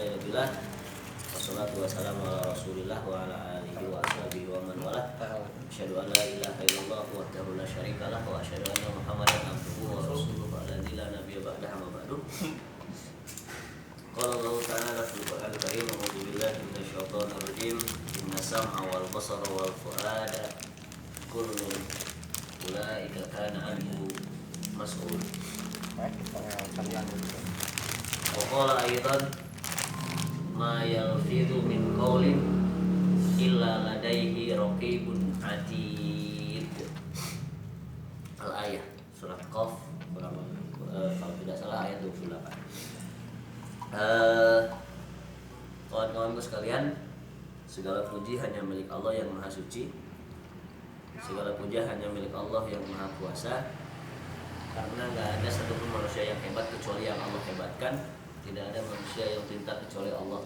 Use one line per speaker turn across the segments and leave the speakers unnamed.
ila billah. Wassalatu wassalamu ala Rasulillah wa ala alihi wa ashabihi wa man walah. Asyhadu an la ilaha illallah wahdahu la syarika lah wa asyhadu anna Muhammadan abduhu wa rasuluhu alladzi la nabiyya ba'dahu amma ba'du. Qala Allah ta'ala fil Qur'anil Karim, a'udzu billahi minasyaitonir rajim. Inna sam'a wal basara wal fu'ada kullu ulaika kana anhu mas'ul. Wa qala aidan ma yalfidhu min qawlin illa ladaihi raqibun atid. Al-ayah surat Qaf kalau tidak salah ayat 28. Kawan-kawanku sekalian, segala puji hanya milik Allah yang Maha Suci. Segala puji hanya milik Allah yang Maha Kuasa. Karena nggak ada satupun manusia yang hebat kecuali yang Allah hebatkan. Tidak ada manusia yang pintar kecuali Allah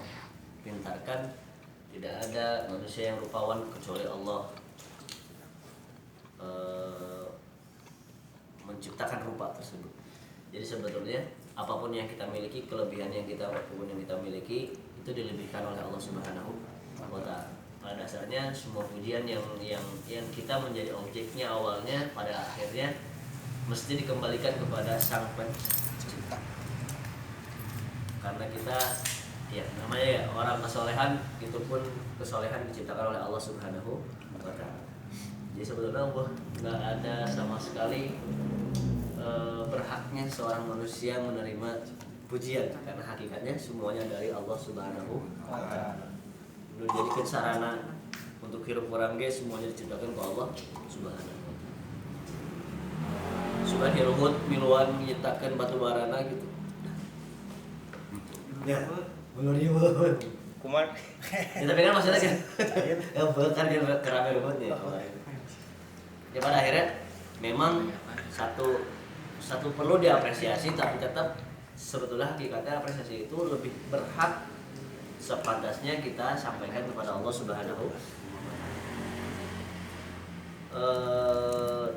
pintarkan. Tidak ada manusia yang rupawan kecuali Allah menciptakan rupa tersebut. Jadi sebetulnya apapun yang kita miliki, kelebihan yang kita apapun yang kita miliki itu dilebihkan oleh Allah Subhanahu wa Ta'ala. Pada dasarnya semua pujian yang kita menjadi objeknya awalnya pada akhirnya mesti dikembalikan kepada Sang Pencipta. Karena kita ya namanya ya orang kesolehan, itu pun kesolehan diciptakan oleh Allah Subhanahu wa Ta'ala. Jadi sebetulnya nggak ada sama sekali berhaknya seorang manusia menerima pujian, karena hakikatnya semuanya dari Allah Subhanahu wa Ta'ala. Dijadikan sarana untuk hidup orang ge semuanya diciptakan oleh Allah Subhanahu wa Ta'ala. Sudah hiruhut miluan nyiptakeun batu barana gitu. Ya, menurut
Kumar.
Ya tapi kan maksudnya kan ya bakar kerame rumputnya. Ya pada akhirnya memang satu perlu diapresiasi, tapi tetap sebetulnya hakikatnya apresiasi itu lebih berhak sepantasnya kita sampaikan kepada Allah Subhanahu.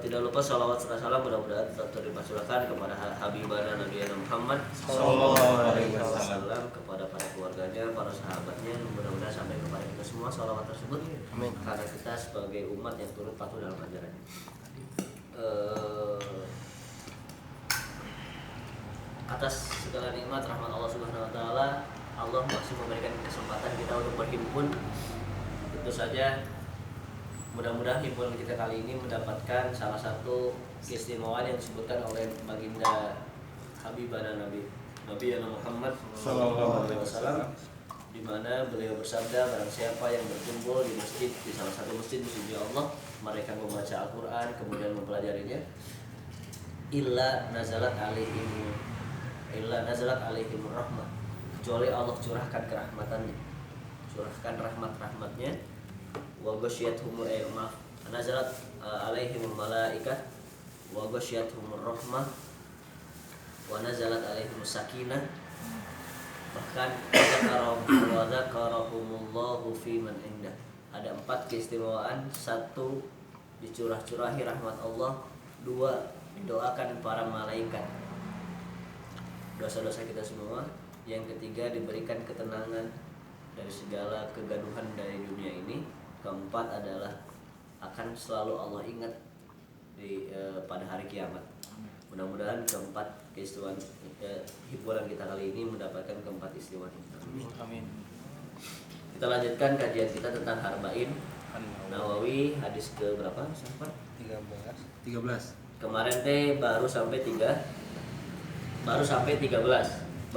Tidak lupa salawat serta salam mudah-mudahan tetap tercurahkan kepada Habibana Nabi Muhammad sallallahu alaihi wasallam, kepada para keluarganya, para sahabatnya, mudah-mudahan sampai kepada kita semua salawat tersebut. Amin. Karena kita sebagai umat yang turut patuh dalam ajarannya. Atas segala nikmat rahmat Allah Subhanahu wa Ta'ala, Allah masih memberikan kesempatan kita untuk berhimpun. Tentu saja mudah-mudahan himpunan kita kali ini mendapatkan salah satu keistimewaan yang disebutkan oleh baginda Habibana Nabi Muhammad sallallahu alaihi wasallam, di mana beliau bersabda, barang siapa yang berkumpul di masjid, di salah satu masjid di sisi Allah, mereka membaca Al-Qur'an kemudian mempelajarinya, illa nazalat alaihim rahmah, kecuali Allah curahkan kerahmatannya, curahkan rahmat-rahmatnya. Wa ghasyiyatuhum nazalat alaihimul malaikah wa ghasyiyatuhumur rahmah wa nazalat alaihimus sakinah. Bahkan wa dzakarahumullahu fi man indah. Ada 4 keistimewaan: 1 dicurah-curahi rahmat Allah, 2 didoakan para malaikat dosa-dosa kita semua, yang ketiga diberikan ketenangan dari segala kegaduhan dari dunia ini, keempat adalah akan selalu Allah ingat pada hari kiamat. Mudah-mudahan keempat keistimewaan hiburan kita kali ini mendapatkan keempat istimewa.
Amin.
Kita lanjutkan kajian kita tentang Arba'in Nawawi, hadis ke berapa?
13.
Kemarin baru sampai 13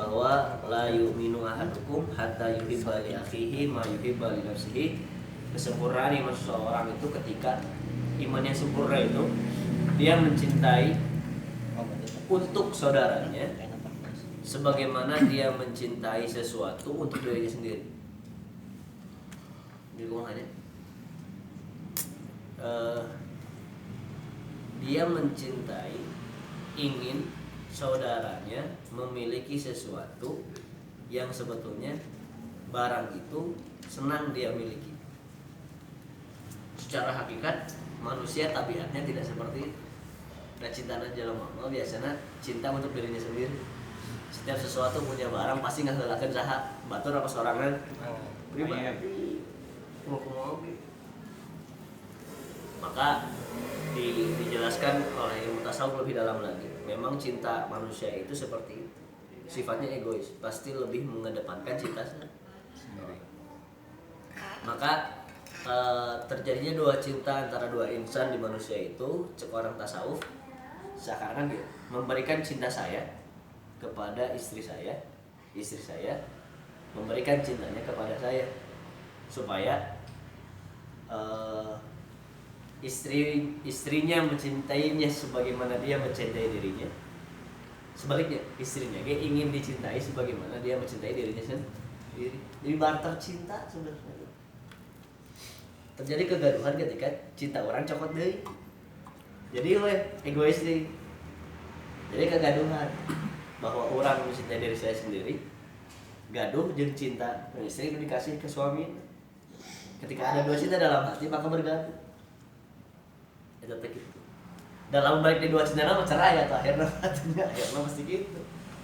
bahwa la yu'minu ahadukum hatta yuhibba li akhihi ma yuhibba li nafsihi. Kesempurnaan iman seseorang itu ketika imannya sempurna itu dia mencintai untuk saudaranya sebagaimana dia mencintai sesuatu untuk dirinya sendiri. Jadi hanya dia mencintai, ingin saudaranya memiliki sesuatu yang sebetulnya barang itu senang dia miliki. Secara hakikat manusia tabiatnya tidak seperti itu. Dan cinta jalan Allah biasanya cinta untuk dirinya sendiri. Setiap sesuatu punya barang pasti ngaheulakeun saha batur apa sorangan pribadi. Maka dijelaskan oleh ilmu tasawuf lebih dalam lagi. Memang cinta manusia itu seperti itu. Sifatnya egois, pasti lebih mengedepankan cinta sendiri. Maka terjadinya dua cinta antara dua insan di manusia itu, cek orang tasawuf, seakan-akan dia memberikan cinta saya kepada istri saya memberikan cintanya kepada saya, supaya istrinya mencintainya sebagaimana dia mencintai dirinya. Sebaliknya, istrinya dia ingin dicintai sebagaimana dia mencintai dirinya sendiri. Jadi barter cinta sebenarnya. Terjadi kegaduhan ketika cinta orang cokot deui. Jadi egois deui. Jadi kegaduhan bahwa orang mencintai diri saya sendiri, gaduh jeung cinta istri itu dikasih ke suami. Ketika ada dua cinta dalam hati maka bergaduh. Itu gitu. Dalam balik di dua cinta nama cerai atau akhirnya pasti gitu.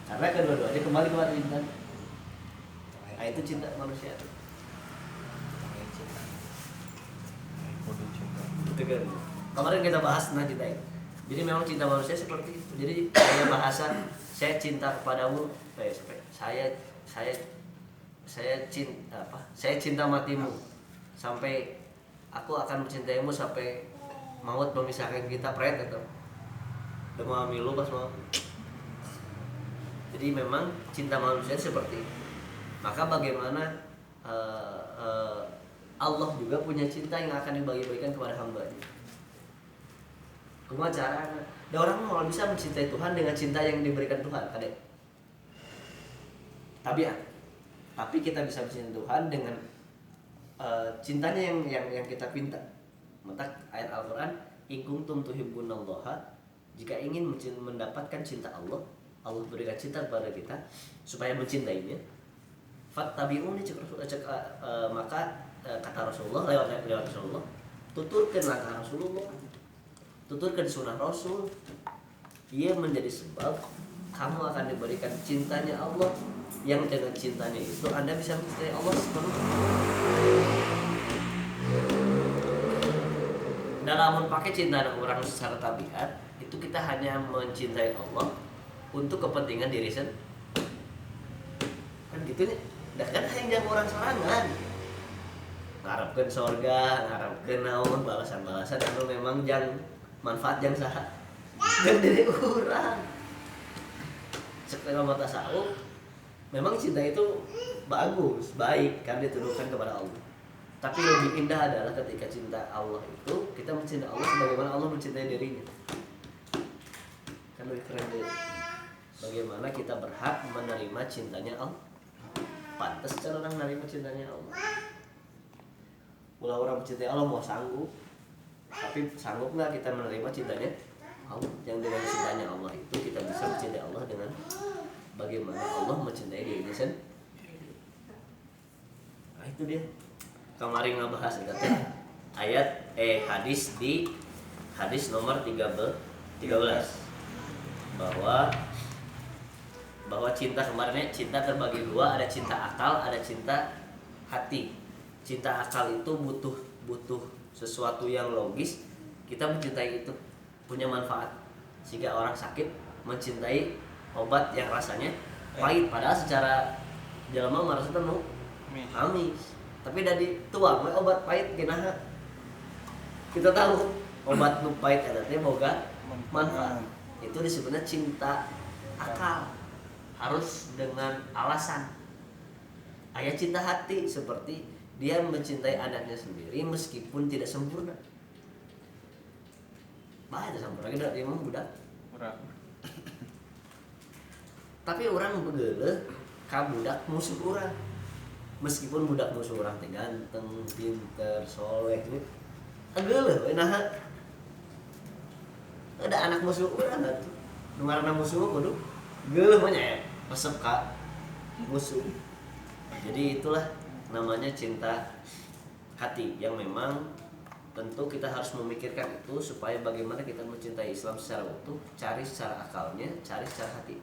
Karena kedua-duanya kembali kepada cinta. Nah, itu cinta manusia. Itu kan. Kemarin kita bahas tentang cinta itu. Jadi memang cinta manusia seperti itu. Jadi ada bahasa saya cinta kepadamu, saya cinta matimu sampai aku akan mencintaimu sampai maut memisahkan kita pret atau demi milu pas mau. Jadi memang cinta manusia seperti itu. Maka bagaimana Allah juga punya cinta yang akan dibagi-bagikan kepada hamba-Nya. Kumaha carana? Da orang mau bisa mencintai Tuhan dengan cinta yang diberikan Tuhan, Kadek. Tabiat. Tapi kita bisa mencintai Tuhan dengan cintanya yang kita pinta. Maka ayat Al-Qur'an, "In kuntum tuhibbunallaha", jika ingin mendapatkan cinta Allah, Allah berikan cinta kepada kita supaya mencintainya. Fattabi'uni, maka kata Rasulullah lewat Rasulullah, tuturkeun langkah Rasulullah, tuturkeun sunnah Rasul. Ia menjadi sebab kamu akan diberikan cintanya Allah, yang dengan cintanya itu Anda bisa mencintai Allah sepenuhnya. Dalam pakai cinta orang secara tabiat itu kita hanya mencintai Allah untuk kepentingan diri sendiri. Kan gitu nih. Kan hanya orang sorangan. Ngarepkeun surga, ngarepkeun naon balasan-balasan anu memang jang manfaat jang saha. Jang diri urang. Sekarang mata tasawuf memang cinta itu bagus, baik karena ditujukan kepada Allah. Tapi lebih indah adalah ketika cinta Allah itu kita mencintai Allah sebagaimana Allah mencintai dirinya. Kan lebih keren deh. Bagaimana kita berhak menerima cintanya Allah. Pantas cara orang menerima cintanya Allah. Ulah orang mencintai Allah mau sanggup. Tapi sanggup nggak kita menerima cintanya Allah? Yang dengan cintanya Allah itu kita bisa mencintai Allah dengan bagaimana Allah mencintai dirinya sendiri. Nah itu dia. Kemarin ngebahas ayat hadis di hadis nomor 13 bahwa cinta kemarinnya cinta terbagi dua, ada cinta akal, ada cinta hati. Cinta akal itu butuh sesuatu yang logis, kita mencintai itu punya manfaat. Jika orang sakit mencintai obat yang rasanya pahit, padahal secara jelema merasa penuh amis. Tapi dari tuang obat pahit ginaha. Kita tahu obat nu pahit eta teh boga manfaat. Itu disebutnya cinta akal. Harus dengan alasan. Aya cinta hati seperti dia mencintai anaknya sendiri meskipun tidak sempurna. Bahaya sempurna kita dia mah budak. Tapi orang begeuleuh ka budak musuh urang. Meskipun budak musuh orang teh ganteng, pinter, soleh gitu. Ageuleuh we naha. Ada anak musuh urang atuh. Nu ngaranna musuh kudu geuleuh mah nya resep ka musuh. Jadi itulah namanya cinta hati yang memang tentu kita harus memikirkan itu supaya bagaimana kita mencintai Islam secara utuh, cari secara akalnya, cari secara hati.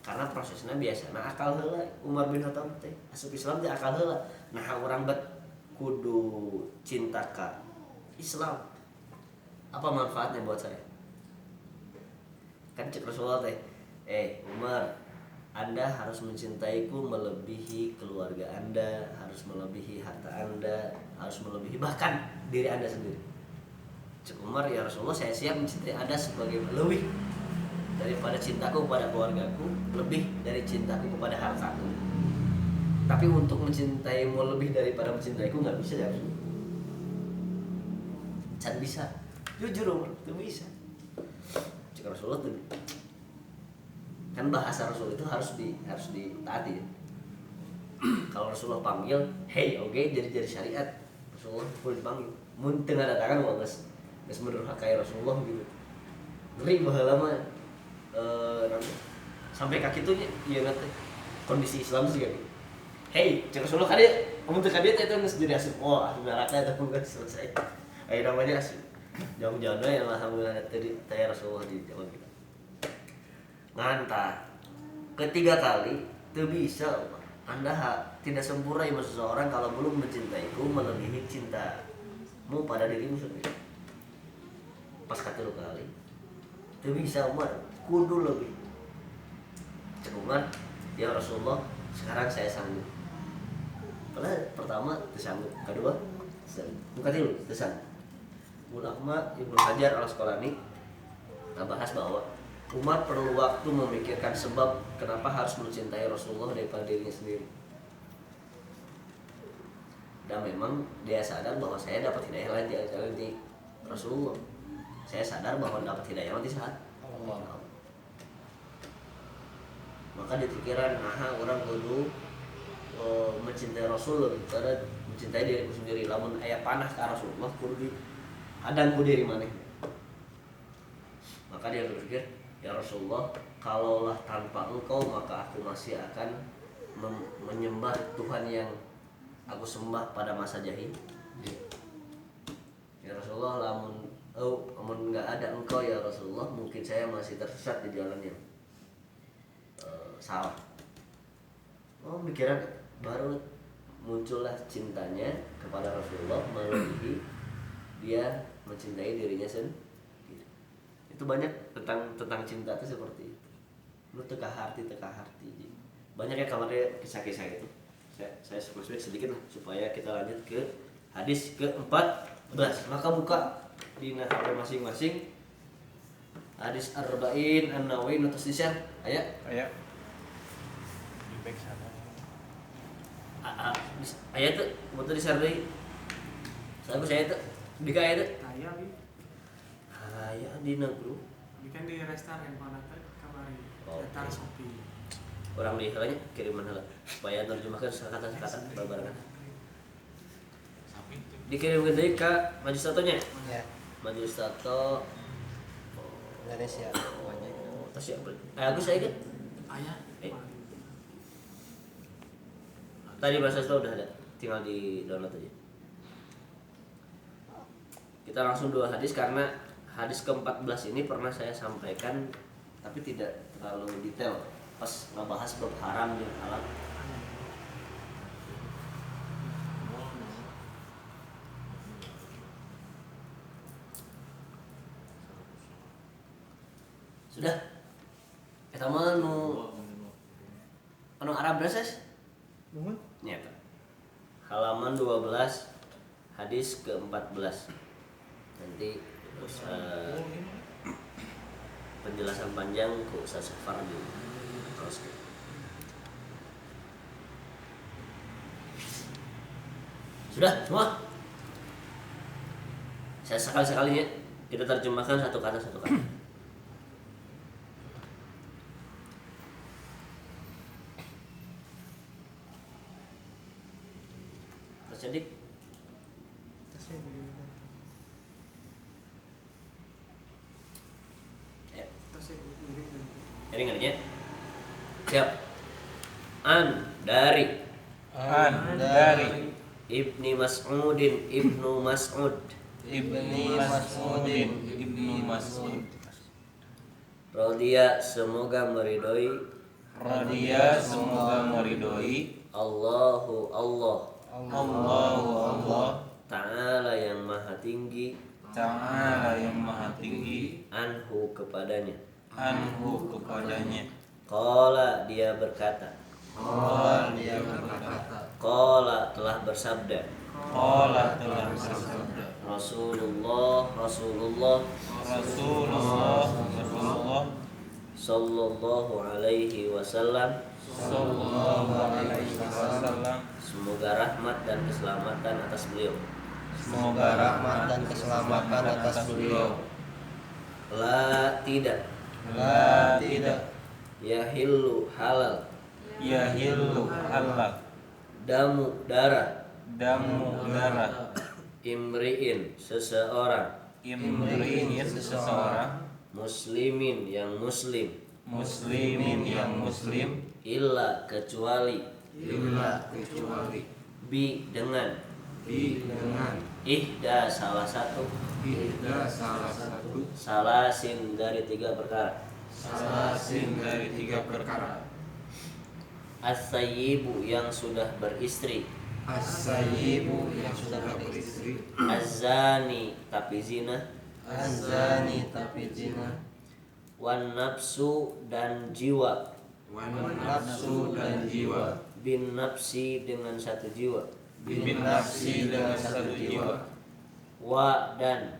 karena prosesnya biasa nah akal heula Umar bin Khattab teh asup Islam teh akal heula nah urang bet kudu cinta ka Islam apa manfaatnya buat saya kan cek Rasulullah teh Umar Anda harus mencintaiku melebihi keluarga Anda harus melebihi harta Anda harus melebihi bahkan diri Anda sendiri cek Umar ya Rasulullah saya siap mencintai Anda sebagai lebih daripada cintaku kepada keluargaku lebih dari cintaku kepada hartaku tapi untuk mencintaimu lebih daripada mencintaiku nggak bisa ya can bisa jujur Umar itu bisa jika Rasulullah tuh kan bahasa Rasul itu harus ditaati ya. Kalau Rasulullah panggil hey oke jadi syariat Rasulullah boleh dipanggil mun teu ngadatangan mah geus mendurhaka kayak Rasulullah gitu ngeri baheula mah sampai kaki tuh iya nanti kondisi Islam sih gitu. Hey, cek Rasulullah kan dia, kamu tuh kan dia itu nggak jadi asup, asup neraka itu nggak selesai. Namanya asup, jauh-jauhnya yang alhamdulillah tadi Rasulullah di zaman kita. Ngantah, ketiga kali tuh bisa, Anda tidak sempurna iman seseorang kalau belum mencintaiku melebihi cintamu pada dirimu sendiri. Pas ketiga kali, tuh bisa Umar. Kudu lebih cekungan ya Rasulullah sekarang saya sanggup karena pertama tersanggup kedua bukan itu tersanggup ulama Ibnu Hajar al-Asqalani bahas bahwa Umar perlu waktu memikirkan sebab kenapa harus mencintai Rasulullah daripada dirinya sendiri dan memang dia sadar bahwa saya dapat hidayah lain di Rasulullah saya sadar bahwa dapat hidayah di saat Allah maka di pikiran orang kudu mencintai Rasul lebih karena mencintai diriku sendiri lamun aya panah ke Rasulullah kudu hadang ku diri maneh maka dia berpikir ya Rasulullah kalaulah tanpa engkau maka aku masih akan menyembah Tuhan yang aku sembah pada masa jahil ya Rasulullah lamun nggak ada engkau ya Rasulullah mungkin saya masih tersesat di jalan yang salah pikiran baru muncullah cintanya kepada Rasulullah melebihi dia mencintai dirinya sendiri itu banyak tentang cinta itu seperti itu lu teka hati banyak ya kamarnya kisah-kisah itu saya spesifik sedikit lah supaya kita lanjut ke hadis ke-14 maka buka di HP masing-masing hadis Arba'in An-Nawawi nutus di share aya baik sana. Aya tuh, betul di share deui. Saya tuh di ka aya tuh.
Aya bi.
Aya di grup.
Bikin di restoran mana teh kamari. Restoran Shopee.
Orang di heula kiriman heula supaya terjemahkan kata-kata babarengan. Dikirimkeun deui ka Majelis Tato nya. Ya. Majelis Tato Indonesia. Tas ya. Agus aya kan? Aya. Tadi bahasa itu udah ada, tinggal di download aja. Kita langsung dua hadis karena hadis ke-14 ini pernah saya sampaikan tapi tidak terlalu detail pas ngebahas bab haram dan halal. Sudah? Kita mau Arab Brases? Nyata. Halaman 12 hadis ke-14. Nanti penjelasan panjang ke Ustaz Safar di terus. Sudah semua? Saya sekali-sekalinya kita terjemahkan satu kata. Jadi ringannya siap dari Ibnu Mas'ud Radhiya semoga meridhoi
Radia semoga meridhoi.
Allahu Allah
Allahu Allah
Ta'ala yang maha tinggi,
Ta'ala yang maha tinggi,
anhu kepadanya.
anhu kepadanya.
Qala dia berkata,
Qala dia berkata,
Qala telah bersabda,
Qala telah bersabda,
Rasulullah
Rasulullah
Sallallahu alaihi wasallam,
sallallahu alaihi wasallam,
semoga rahmat dan keselamatan atas beliau.
semoga rahmat dan keselamatan atas beliau.
La tidak
La tidak
yahillu halal
yahillu halal
damu darah
damu darah
imri'in seseorang
imri'in seseorang
muslimin yang muslim
muslimin yang muslim
illa kecuali bi dengan ihda salah satu salasin dari 3 perkara.
salasin dari 3 perkara.
As-sayyibu yang sudah beristri,
As-sayyibu yang sudah beristri,
az-zani tapi zina,
az-zani tapi zina,
wan nafsu dan jiwa,
nafsu dan jiwa,
bin nafsi dengan 1 jiwa,
bin nafsi dengan 1 jiwa,
wa dan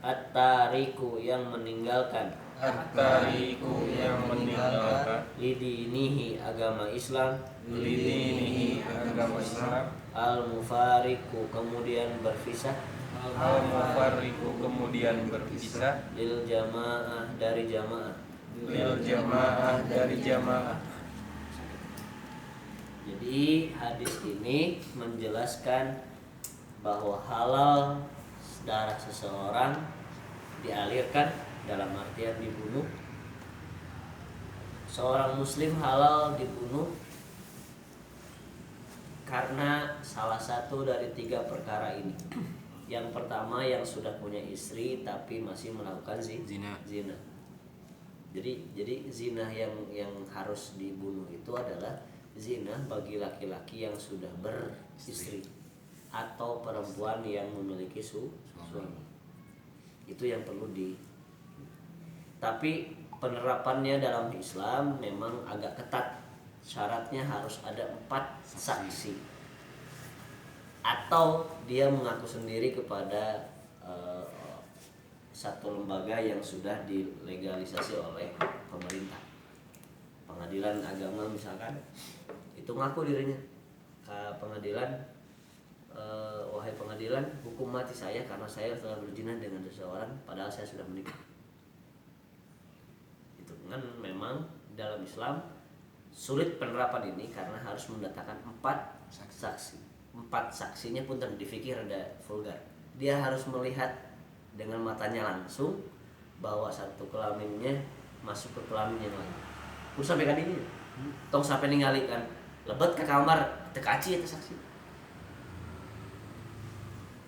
at-tariku yang meninggalkan,
at-tariku yang meninggalkan,
lidinihi agama Islam,
lidinihi agama Islam,
al-mufariku kemudian berpisah,
al-mufarriqu kemudian berpisah,
lil jamaah dari jamaah.
lil jamaah dari jamaah.
Jadi hadis ini menjelaskan bahwa halal darah seseorang dialirkan dalam artian dibunuh. Seorang muslim halal dibunuh karena salah satu dari 3 perkara ini. Yang pertama yang sudah punya istri tapi masih melakukan zina. Jadi zina yang harus dibunuh itu adalah zina bagi laki-laki yang sudah beristri atau perempuan yang memiliki suami. Itu yang perlu tapi penerapannya dalam Islam memang agak ketat. Syaratnya harus ada 4 saksi atau dia mengaku sendiri kepada satu lembaga yang sudah dilegalisasi oleh pemerintah. Pengadilan agama misalkan itu ngaku dirinya ke pengadilan, wahai pengadilan, hukum mati saya karena saya telah berzina dengan seseorang padahal saya sudah menikah. Itu kan memang dalam Islam sulit penerapan ini karena harus mendatangkan 4 saksi. 4 saksinya pun terfikir ada vulgar. Dia harus melihat dengan matanya langsung bahwa satu kelaminnya masuk ke kelamin yang lain. Terus sampai kan ini, tong sampai ningali kan lebet ke kamar tekaci itu saksi.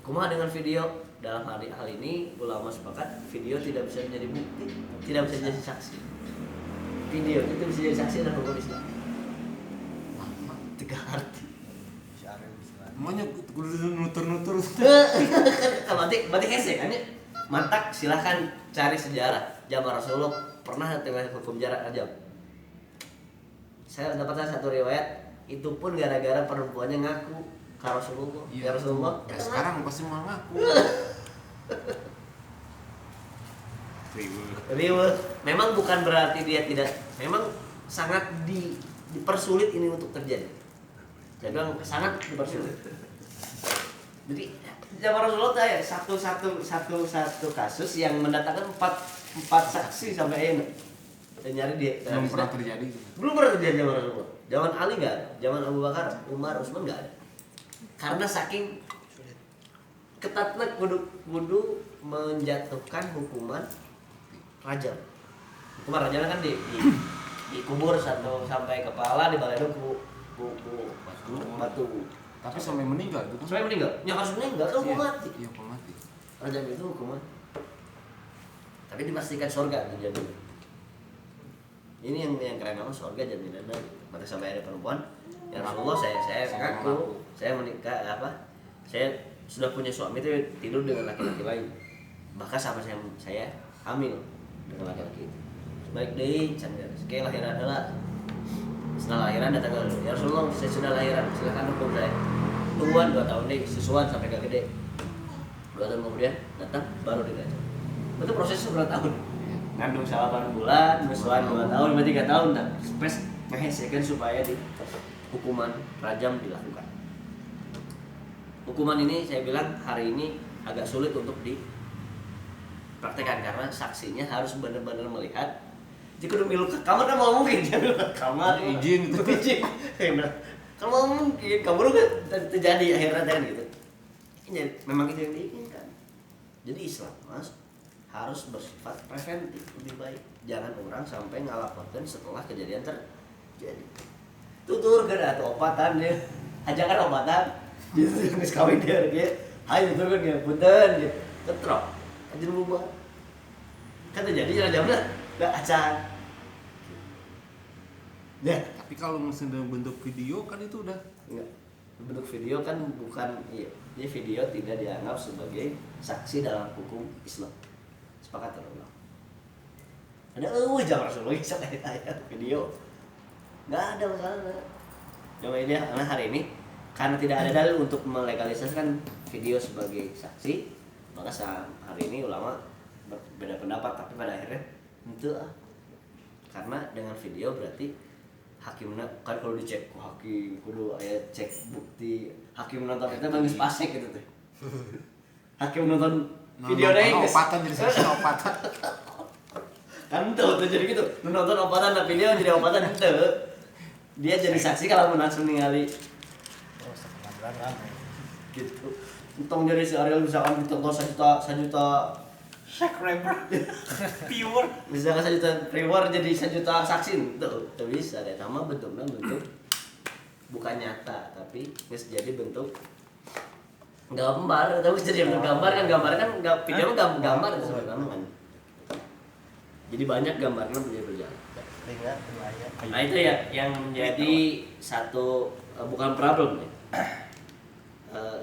Kumaha dengan video? Dalam hal ini ulama sepakat video tidak bisa menjadi bukti, tidak bisa jadi saksi. Video itu bisa jadi saksi dalam hukum Islam. Tiga arti.
Maunya nutur-nutur.
Berarti hese kan ya? Mantak silahkan cari sejarah. Zaman Rasulullah pernah dengan hukum jarak aja. Saya dapatkan satu riwayat itu pun gara-gara perempuannya ngaku ke Rasulullah.
Iya,
Ya Rasulullah.
Ya sekarang pasti mau ngaku.
Riweuh. Memang bukan berarti dia tidak. Memang sangat dipersulit ini untuk terjadi. Saya bilang sangat dipersulit. Jadi zaman Rasulullah ya satu kasus yang mendatangkan empat saksi sampai ini. Dan nyari dia.
Belum pernah terjadi.
Belum pernah terjadi zaman Rasulullah. Zaman Ali nggak ada, zaman Abu Bakar, Umar, Utsman nggak ada. Karena saking ketatnya kudu menjatuhkan hukuman rajam. Hukuman rajam kan dikubur satu sampai kepala dibalai ku batu.
Tapi sampai meninggal itu kan.
Sampai meninggal. Yang harus meninggal kan hukum mati.
Iya, hukum mati.
Rajam itu hukuman. Tapi dipastikan surga terjadi. ini yang keren banget, surga jaminannya. Maka sampai ada perempuan, ya Rasulullah saya ngaku, saya menikah saya sudah punya suami itu tidur dengan laki-laki lain, bahkan sampai saya hamil dengan laki-laki itu. Baik deh, canda. Kayak lahiran lah. Setelah lahiran datang ke ya Rasulullah, saya sudah lahiran, silakan hukum saya. Tungguan 2 tahun deh, susuan sampai gak gede. 2 tahun kemudian datang baru diraja. Itu prosesnya berapa tahun? Ngandung 8 bulan, susuan 2 tahun, berarti 3 tahun. Nah, space ngehesekan supaya di hukuman rajam dilakukan. Hukuman ini saya bilang hari ini agak sulit untuk dipraktekkan karena saksinya harus benar-benar melihat. Jika udah milu ke kamar kan mau mungkin dia milu ke kamar
izin itu
izin. Kalau mau mungkin kamu kan terjadi akhirnya kan gitu. Ini memang itu yang diinginkan. Jadi Islam Mas harus bersifat preventif lebih baik. Jangan orang sampai ngalaporkan setelah kejadian terjadi. Tutur gak ada obatan dia. Ajakan obatan. Gitu geus kawin dia ge. Hayu tuh kan ya punten gitu. Ketrok. Aja lupa. Kan terjadi jalan-jalan enggak acan. Ya,
tapi kalau misalnya bentuk video kan itu udah
enggak. Bentuk video kan bukan iya. Jadi video tidak dianggap sebagai saksi dalam hukum Islam. Sepakat atau enggak? Ada jangan Rasulullah ayat video. Enggak ada masalah. Cuma ini karena hari ini karena tidak ada dalil untuk melegalisasikan video sebagai saksi, maka hari ini ulama berbeda pendapat, tapi pada akhirnya itu karena dengan video berarti hakimnya kan kalau dicek ku hakim kudu aya cek bukti hakim nonton kita bagus pasek gitu teh. Hakim nonton video deui geus
opatan jadi saksi opatan.
Kan tuh jadi gitu. Nonton opatan na video jadi opatan teu. Dia jadi saksi kalau langsung ningali. Gitu. Untung jadi si Ariel misalkan ditonton 1 juta subscriber viewer misalkan 1 juta viewer jadi 1 juta saksi itu bisa deh sama bentuknya bentuk bukan nyata tapi bisa jadi bentuk gambar tapi jadi bentuk gambar kan video mah gambar itu sebenarnya kan jadi banyak gambarnya berjalan. Nah itu ya yang menjadi satu bukan problem ya.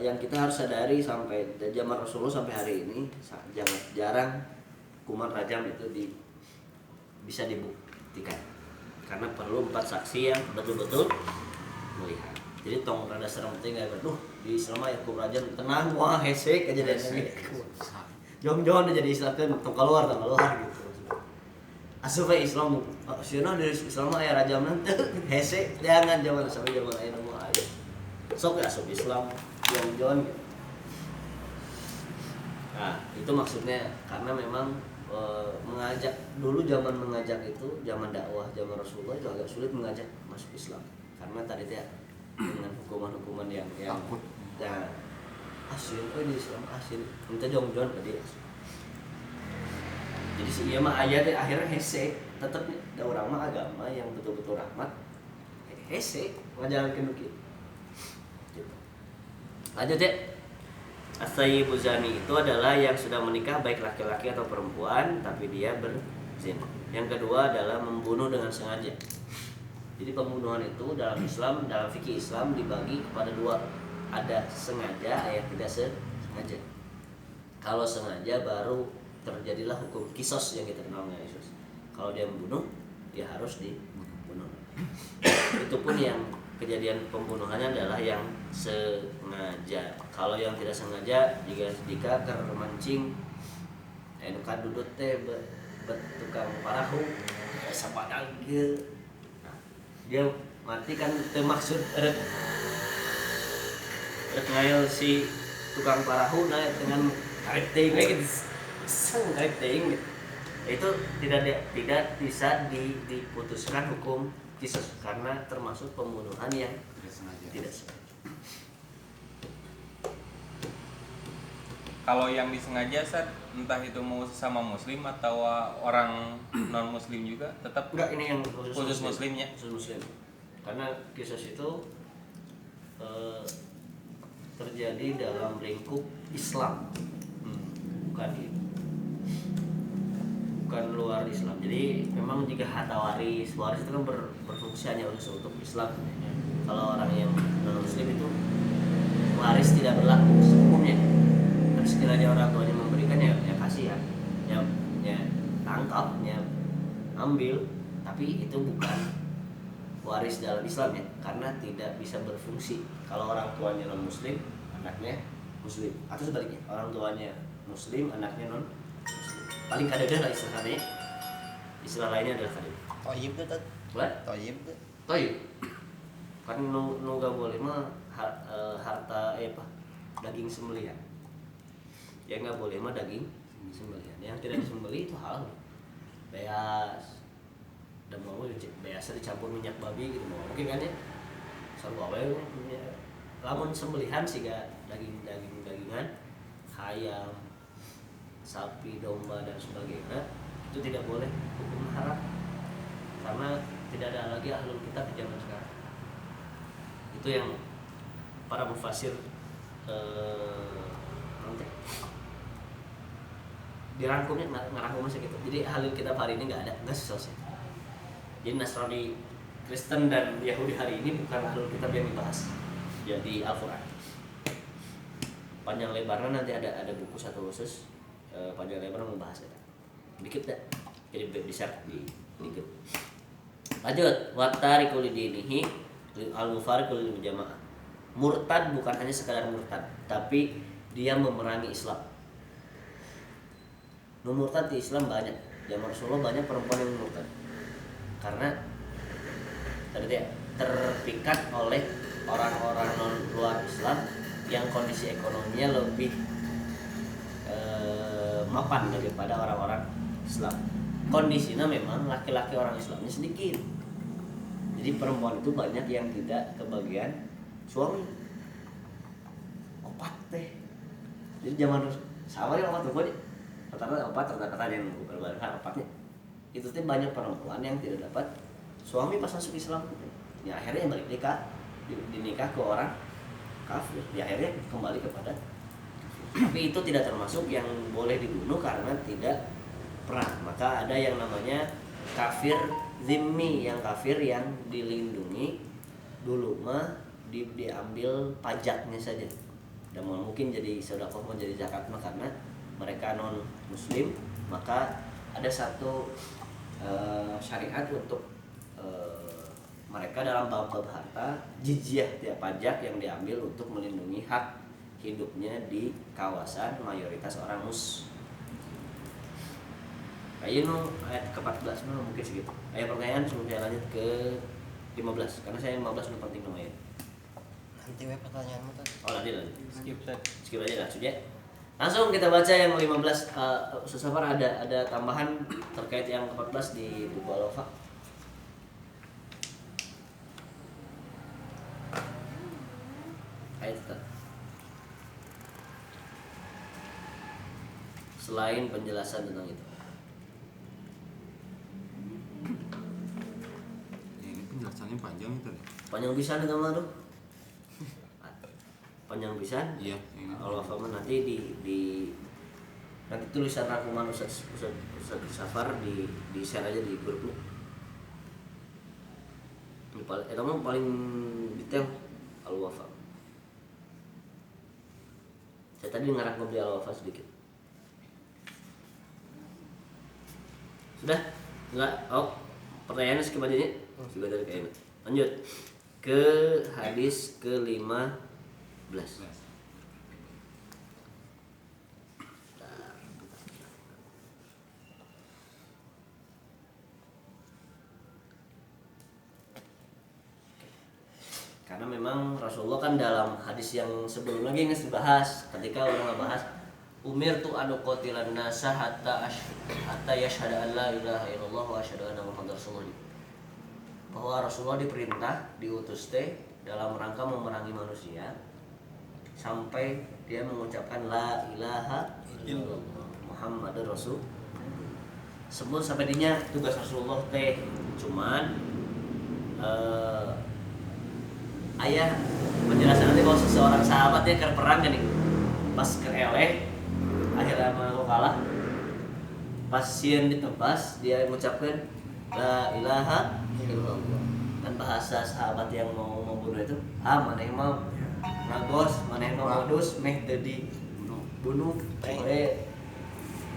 Yang kita harus sadari sampai zaman Rasulullah sampai hari ini jarang hukuman rajam itu bisa dibuktikan karena perlu 4 saksi yang betul-betul melihat. Jadi tong rada serem teh enggak aduh di Islam ya hukum rajam tenang wah hesek aja dan jong-jong jadi Islam kan tong keluar gitu. Asup Islam cenah dari Islam aya rajam nanti hesek jangan zaman sampai zaman aya nu aya. Sok asup Islam jong-jong gitu. Nah, itu maksudnya karena memang mengajak dulu zaman mengajak itu zaman dakwah zaman Rasulullah itu agak sulit mengajak masuk Islam karena tadi teh dengan hukuman-hukuman yang
takut
ya asin di Islam asin minta jong-jong tadi jadi sih iya mah ayat akhirnya hese tetap ada orang mah agama yang betul-betul rahmat hese ngajalankeun kieu gitu. Lanjut ya. As-sayyibu zani itu adalah yang sudah menikah baik laki-laki atau perempuan tapi dia berzina. Yang kedua adalah membunuh dengan sengaja. Jadi pembunuhan itu dalam Islam, dalam fikih Islam dibagi kepada 2. Ada sengaja, ada yang tidak sengaja. Kalau sengaja baru terjadilah hukum kisos yang kita kenal dengan Yesus. Kalau dia membunuh, dia harus dibunuh. Itu pun yang kejadian pembunuhannya adalah yang sengaja. Kalau yang tidak sengaja jika karena mancing anu kadudut teh bet tukang parahu sapadang ge. Nah, dia mati kan teu maksud rek ngayal si tukang parahu na dengan karek teuing gitu. Sang karek teuing. Itu tidak bisa diputuskan hukum kisos karena termasuk pembunuhan yang tidak sengaja.
Kalau yang disengaja Seth, entah itu mau sama muslim atau orang non muslim juga tetap
enggak ini yang
khusus muslimnya.
Khusus muslim. Karena kisos itu terjadi dalam lingkup Islam. Bukan bukan luar Islam. Jadi memang jika harta waris itu kan berfungsi hanya untuk Islam. Kalau orang yang non Muslim itu waris tidak berlaku hukumnya. Dan sekiranya orang tuanya memberikan ya kasih ya tangkap, ya ambil, tapi itu bukan waris dalam Islam ya, karena tidak bisa berfungsi. Kalau orang tuanya non Muslim, anaknya Muslim, atau sebaliknya orang tuanya Muslim, anaknya non Muslim. Paling kadang lah istilahnya. Istilah lainnya adalah kadang.
Toyib tuh tadi.
What?
Toyib tuh.
Toyib. Kan nu gak boleh mah harta daging sembelihan. Ya nggak boleh mah daging sembelihan. Yang tidak disembelih itu halal. Beas. Dan mau biasa dicampur minyak babi gitu mungkin kan ya. Sarwa we lamun sembelihan sih gak dagingan ayam, sapi, domba dan sebagainya itu tidak boleh, hukum haram karena tidak ada lagi ahlul kitab di zaman sekarang. Itu yang para mufasir dirangkumnya ngerangkumnya segitu. Jadi ahlul kitab hari ini nggak selesai. Jadi Nasrani, Kristen dan Yahudi hari ini bukan ahlul kitab yang dibahas. Jadi Al-Quran. Panjang lebarnya nanti ada buku satu khusus panjang lebar membahas itu. Dikit dah. Jadi bisa dikit. Lanjut, watariku lidinihi al-mufariqu lil jamaah. Murtad bukan hanya sekadar murtad, tapi dia memerangi Islam. Murtad di Islam banyak. Zaman Rasulullah banyak perempuan yang murtad. Karena tadi ya terpikat oleh orang-orang non luar Islam yang kondisi ekonominya lebih mapan daripada orang-orang Islam. Kondisinya memang laki-laki orang Islamnya sedikit. Jadi perempuan itu banyak yang tidak kebagian suami. Opat teh. Jadi zaman sama ya opat tuh rata-rata yang berbahan opatnya. Itu teh banyak perempuan yang tidak dapat suami pas masuk Islam. Ya akhirnya balik nikah, dinikah ke orang kafir. Ya akhirnya kembali kepada kafir. Tapi itu tidak termasuk yang boleh dibunuh karena tidak perang. Maka ada yang namanya kafir zimmi, yang kafir yang dilindungi dulu mah diambil pajaknya saja. Dan mungkin jadi sedekah, mau jadi zakat mah karena mereka non muslim, maka ada satu syariat untuk mereka dalam bab harta, jizyah tiap pajak yang diambil untuk melindungi hak hidupnya di kawasan mayoritas orang Ayo ayat ke-14 mungkin segitu. Ayat pertanyaan sebelum saya lanjut ke 15 karena saya 15 itu penting namanya.
Nanti we pertanyaanmu tuh.
Oh nanti.
Skip
aja lah sudah. Langsung kita baca yang 15. Ustaz Safar ada tambahan terkait yang ke-14 di buku Al-Wafa. Ayat itu. Selain penjelasan tentang itu.
Ini penjelasannya panjang itu.
Panjang pisan itu mah tuh. Panjang pisan.
Iya, ini.
Al-Wafa nanti nanti tulisan rangkuman Ustaz Safar di share aja di grupnya. Itu mah paling detail Al-Wafa. Saya tadi ngarangkum di Al-Wafa sedikit. Sudah? Enggak? Oh, pertanyaannya skip aja nih. Juga dari kayaknya. Lanjut ke hadis ke-15. Karena memang Rasulullah kan dalam hadis yang sebelum lagi nggak dibahas ketika orang ngebahas umirtu an uqatilan nasa hatta yashhadu an la ilaha illallah wa asyhadu anna muhammadar rasulullah. Bahwa Rasulullah diperintah diutus dalam rangka memerangi manusia sampai dia mengucapkan la ilaha illallah muhammadar rasul. Sebelum sampai dinya tugas Rasulullah cuman ayah penjelasan nanti bahwa seseorang sahabat dia ke perang kan nih pas ke eleh akhirnya mau kalah pasien ditebas dia mengucapkan la ilaha illallah. Dan bahasa sahabat yang mau membunuh itu, maneh mau ngagos, maneh mau modus meh teu dibunuh.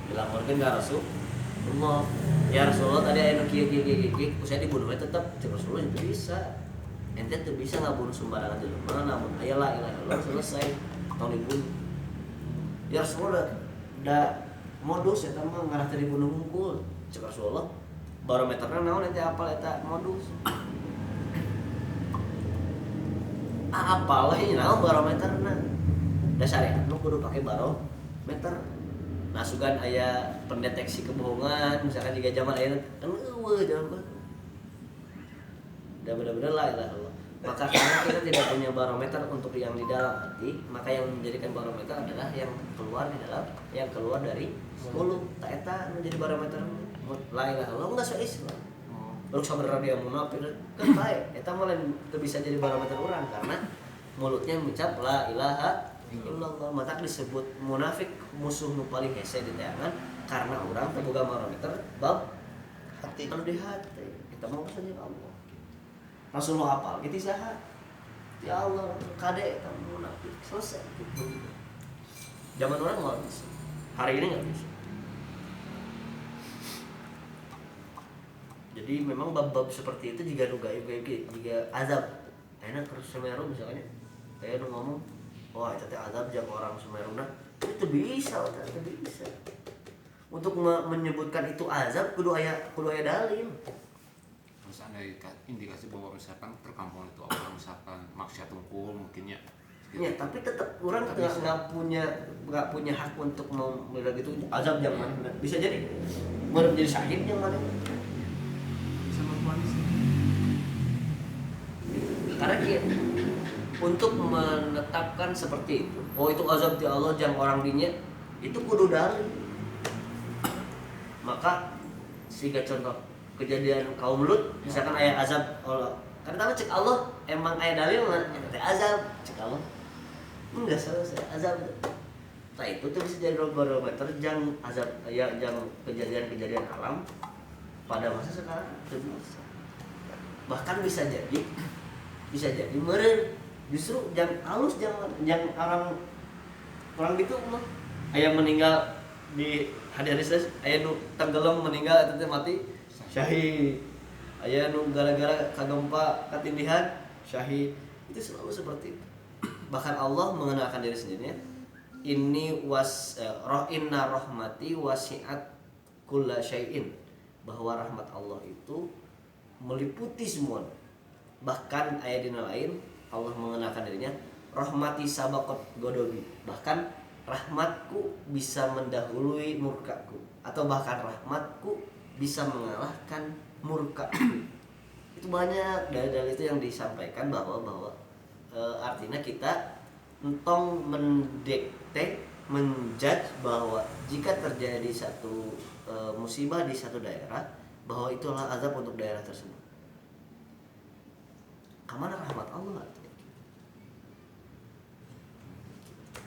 Dilaporkeun ka Rasulullah. Ya Rasulullah tadi aya nu kieu usah dibunuh tetep cek Rasulullah itu bisa. Ente teu bisa ngabunuh sembarangan jelema, namun aya la ilaha illallah selesai tong dibunuh. Ya Rasulullah da modus eta mah ngarah teh dibunuh hungkul. Cek Rasulullah barometerna naon ente apal eta modus. Apal we naon barometerna. Da syariat nu kudu pake barometer. Nah sugan aya pendeteksi kebohongan misalkan jika zaman ayeuna kan eueuh zaman da bener-bener la ilaha illallah. Maka karena kita tidak punya barometer untuk yang di dalam hati, maka yang menjadikan barometer adalah yang keluar di dalam, yang keluar dari mulut. Tak eta menjadi barometer la ilaha illallah enggak soal Islam. Lalu saudara dia munafik kan bae, eta mah lain teu bisa jadi barometer orang karena mulutnya mengucap la ilaha illallah. Maka disebut munafik musuh nu paling hese di tangan karena orang teu boga barometer bab hati anu di hati. Kita mau saja Allah. Rasulullah hafal gitu saha. Ya Allah, kade kamu munafik. Selesai gitu. Zaman orang enggak bisa. Hari ini enggak bisa. Jadi memang bab-bab seperti itu jika nu gaib-gaib jika azab. Enak terus Semeru misalnya. Kayak nu ngomong, wah itu teh azab jang orang Semeru nah. Itu bisa, itu bisa. Untuk menyebutkan itu azab kudu aya dalil.
Terus ada indikasi bahwa misalkan perkampungan itu apa misalkan maksiat tungkul mungkinnya gitu.
Ya, tapi tetap orang nggak punya hak untuk mau bilang gitu azab yang mana. Bisa jadi menjadi syahid yang mana.
Bisa memponis.
Karena untuk menetapkan seperti itu, oh itu azab di Allah jang orang dinya, itu kudu dalil. Maka siga contoh kejadian kaum Lut, misalkan aya azab Allah. Karena cek Allah emang aya dalil mah teh azab cek Allah. Enggak selesai azab. Nah itu tuh bisa jadi barometer jang azab ya jang kejadian-kejadian alam pada masa sekarang itu bisa. Bahkan bisa jadi meureun. Justru jang halus jang orang gitu mah aya meninggal di hadis aya nu tenggelam meninggal eta teh mati syahid. Aya nu gara-gara kagempa katindihan syahid. Itu selalu seperti itu. Bahkan Allah mengenalkan diri sendirinya inna rahmati wasi'at kulla syai'in, bahwa rahmat Allah itu meliputi semua. Bahkan ayat dina lain Allah mengenalkan dirinya rahmati sabaqat godobi, bahkan rahmatku bisa mendahului murkaku, atau bahkan rahmatku bisa mengalahkan murkaku. Itu banyak dalil-dalil itu yang disampaikan bahwa artinya kita entong mendektek, menjudge bahwa jika terjadi satu musibah di satu daerah, bahwa itulah azab untuk daerah tersebut. Kemana rahmat Allah?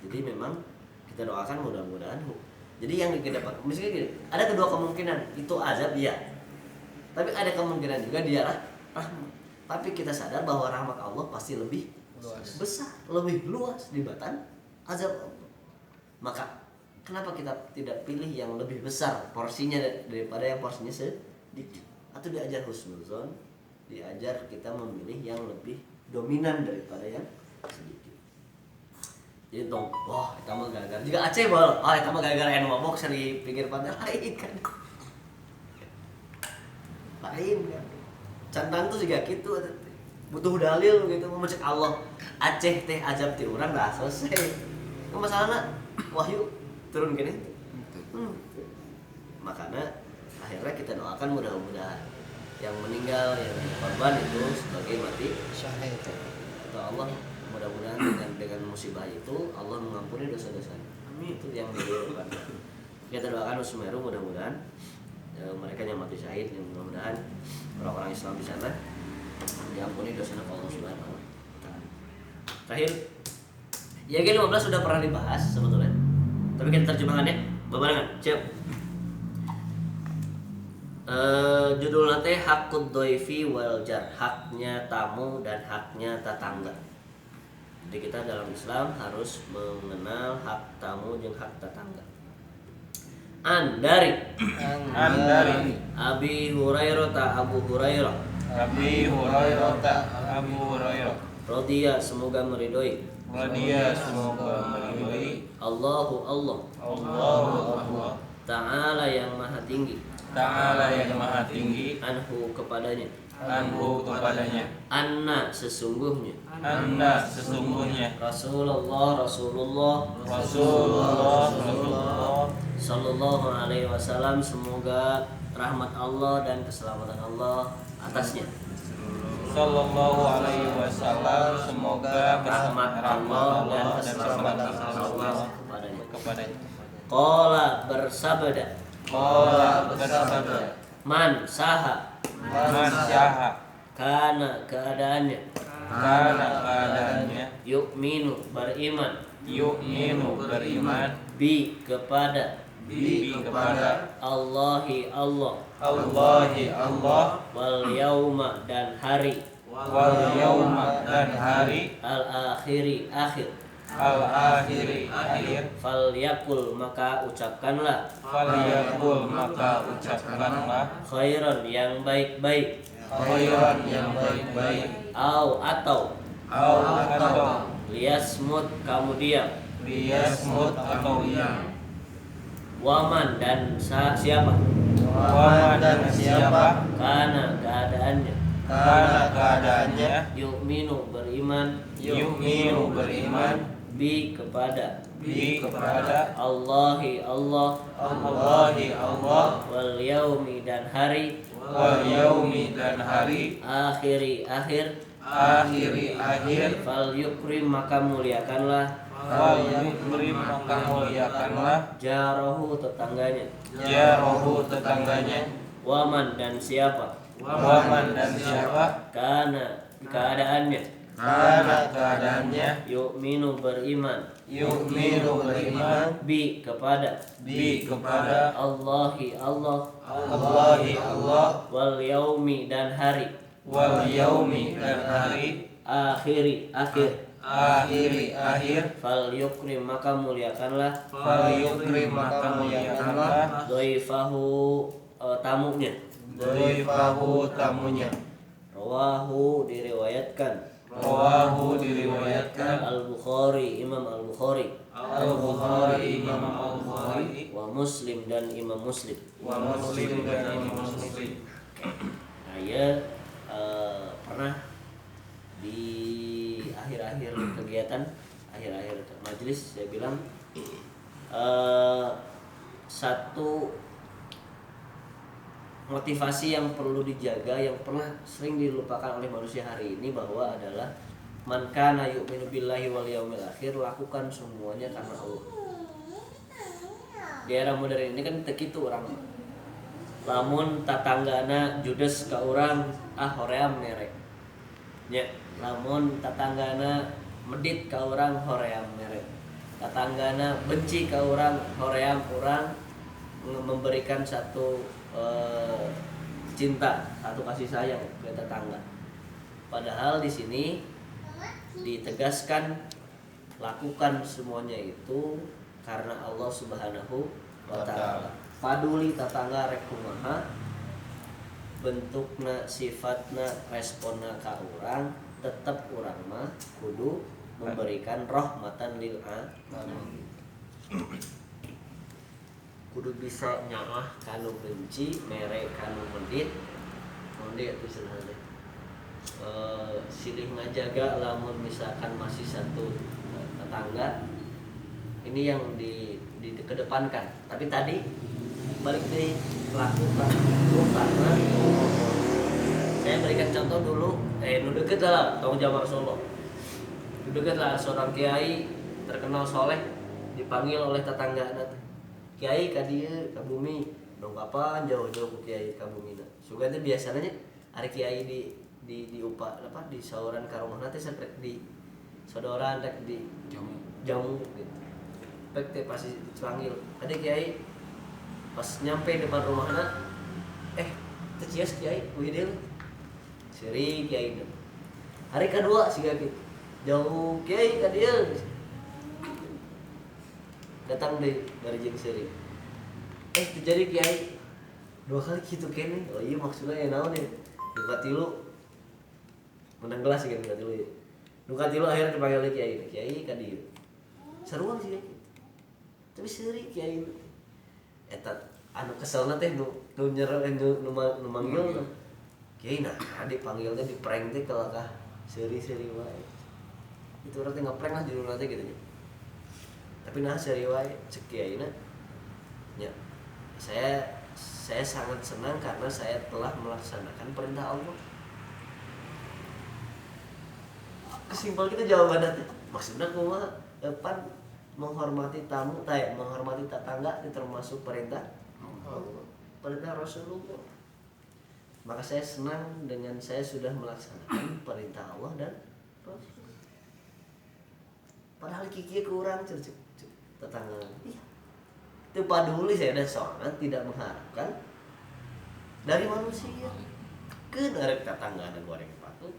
Jadi memang kita doakan mudah-mudahan. Jadi yang kita dapat, misalnya gini, ada kedua kemungkinan, itu azab ya. Tapi ada kemungkinan juga dia rahmat. Tapi kita sadar bahwa rahmat Allah pasti lebih besar, lebih luas dibanding azab Allah. Maka kenapa kita tidak pilih yang lebih besar porsinya daripada yang porsinya sedikit? Atau diajar husnuzon, diajar kita memilih yang lebih dominan daripada yang sedikit. Jadi dong, wah kita mah gara-gara jika Aceh bal, kita mah gara-gara anu mabok di pinggir pantai lain kan. Lain kan. Cantang tuh juga gitu, butuh dalil gitu, memecek Allah. Aceh teh azab ti urang dah selesai. Masalahna wahyu turun gini. Makanya akhirnya kita doakan mudah-mudahan yang meninggal, yang korban itu sebagai mati syahid. Atau Allah mudah-mudahan dengan musibah itu Allah mengampuni dosa-dosanya. Amin. Itu yang didoakan. Kita doakan Semeru mudah-mudahan mereka yang mati syahid, yang mudah-mudahan orang-orang Islam di sana diampuni dosanya Allah Subhanahu wa taala. Terakhir, ya G15 sudah pernah dibahas sebetulnya. Tapi kita terjemahannya bebarengan. Siap. Judul nanti Hakud Doifi wal Jar, haknya tamu dan haknya tetangga. Jadi kita dalam Islam harus mengenal hak tamu dan hak tetangga. Dari Abi Hurairah Abu Hurairah Radhiya semoga meridhoi. Allahu Allah Ta'ala yang maha tinggi. Anhu kepadanya. Anna sesungguhnya. Rasulullah Sallallahu alaihi wasallam, semoga rahmat Allah dan keselamatan Allah atasnya.
Sallallahu alaihi wasallam, semoga
Rahmat Allah dan keselamatan Allah
kepadanya.
Qala bersabda. Man saha kana keadaannya. Yu'minu beriman. Bi kepada. Allahi Allah. Wal yauma dan hari. Al akhiri akhir. Fal yakul maka ucapkanlah. Khairan yang baik-baik. Atau liyasmut kamu diam. Waman dan siapa? Karena keadaannya. Yu'minu beriman. Bi kepada. Allahi Allah. Wal yaumi dan hari. Akhiri akhir. Fal yukrim maka muliakanlah. Jarahu tetangganya. Waman dan siapa? Karena keadaannya. Yu'minu beriman. Bi kepada. Allahi Allah. Wal yaumi dan hari. Akhiri akhir. Fal yukrim maka muliakanlah. Doifahu tamunya. Rawahu diriwayatkan. Al-Bukhari Imam Al-Bukhari. Wa Muslim dan Imam Muslim. Saya pernah di akhir-akhir kegiatan, akhir-akhir majelis saya bilang satu motivasi yang perlu dijaga, yang pernah sering dilupakan oleh manusia hari ini, bahwa adalah man kana yu'minu billahi wal yaumil akhir, lakukan semuanya karena Allah. Di era modern ini kan tekitu orang lamun tatanggana judes ka urang hoream merek nya, lamun tatanggana medit ka urang hoream merek, tatanggana benci ka urang hoream urang memberikan satu cinta, satu kasih sayang ke tetangga. Padahal di sini ditegaskan lakukan semuanya itu karena Allah Subhanahu wa taala. Paduli tetangga rek kumaha bentukna, sifatna, responna ka urang, tetep urang mah kudu memberikan rahmatan lil alamin. Kudu bisa nyaah kanu benci, mere kanu medit, monde itu sebenarnya. Silih ngajaga lamun misalkan masih satu tetangga. Ini yang dikedepankan. Tapi tadi balik di lakukan itu karena saya berikan contoh dulu. Nu deket lah tong jamaah Solo. Nu deket lah seorang kiai terkenal soleh dipanggil oleh tetanggana. Kiai ka dieu ka bumi dong kapan jauh-jauh ku kiai ka bumina. Sugan teh biasanya ari kiai di upah apa di sauran ka rumahna teh satrek di sodoran rek di jamu gitu. Pek teh pasti dipanggil. Ada kiai pas nyampe depan rumahna Cias kiai wih dia seri kiai hari kedua sih kiai jauh kiai ka dia datang dari jeung seri terjadi kiai 2 kali gitu kene oh iya maksudnya ya naon ya duka tilu menang gelas gitu duka tilu duka tilu akhirnya dipanggil kiai ka dia seruan sih kiai tapi seri kiai eta anu keselna teh nu nyerah nu manggil tuh kiai nah adik panggilnya di prank teh kalau kah seri wae itu berarti ngeprank lah judulnya teh gitu nya tapi nah seri wae cek kiai na ya saya sangat senang karena saya telah melaksanakan perintah Allah. Kesimpel kita jawabannya teh maksudnya kumaha depan menghormati tamu menghormati tetangga itu termasuk perintah perintah Rasulullah. Maka saya senang dengan saya sudah melaksanakan perintah Allah dan Rasul. Padahal kiki kurang tetangga. Iya. Itu paduli saya dan soalnya tidak mengharapkan dari manusia. Keun arek tetangga ada goreng patut.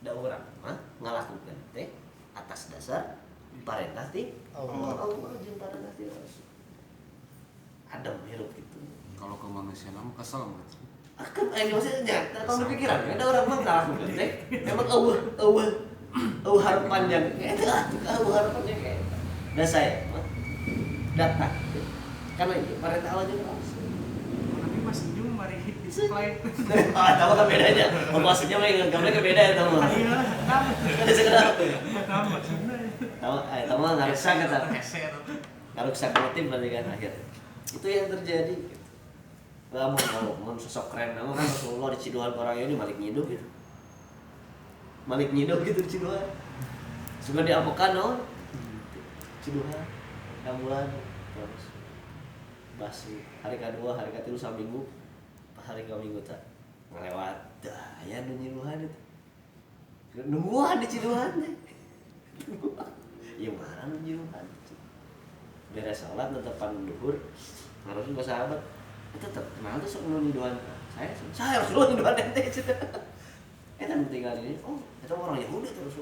Da urang mah ngalakukeun teh atas dasar perintah ti Allah jeung perintah ti Rasul. Adam hirup gitu.
Kalau ke manusia nama kesel banget.
Akan ini maksudnya kalau pikiran ada orang mah ngalakukeun teh memang eueuh harapannya itu harapannya kayak dan saya datang karena itu perintah Allah juga
tapi masih jum mari display
tahu kan bedanya maksudnya gambarnya beda ya tahu
iya
ada sekedar
tahu maksudnya
tahu ngaruksak kata ngaruksak motif berarti kan akhir itu yang terjadi mau sosok keren kamu kan Rasulullah di Ciduhan orang ini Malik Nyiduh gitu di Ciduhan sudah diapokan Ciduhan bulan terus basi hari kedua hari ketiga saminggu pas hari ke-minggu tak ngelewat dah ya Ciduhan itu nungguan di Ciduhan deh iya mana Ciduhan beres sholat tetepan duhur harusnya ke sahabat tetap kenal tuh sok Ciduhan saya Rasulullah Ciduhan ente kan tinggal ini itu orang Yahudi terus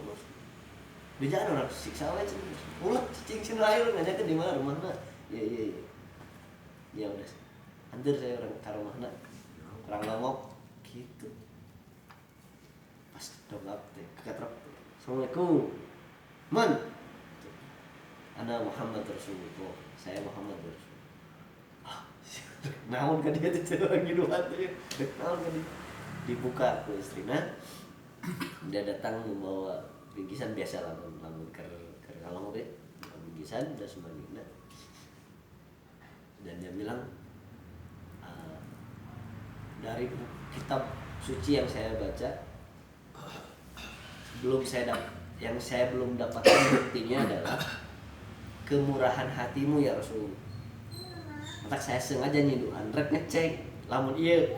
dia jangan orang siksa aja ulah cicing air ngajakin di mana rumahna iya ya udah anjir saya orang ke rumahna orang ngomong gitu pas dongap teh keketrap assalamualaikum man ana Muhammad Rasulullah saya Muhammad Rasulullah naon ka dia teh lagi doa teh naon ka dia dibuka ke istrina dia datang membawa bingkisan biasa lah lamun ker kalong teh bingkisan udah semuanya dan dia bilang dari kitab suci yang saya baca yang saya belum dapatkan buktinya adalah kemurahan hatimu ya Rasul. Maka saya sengaja nyiduhan rek ngecek lamun ieu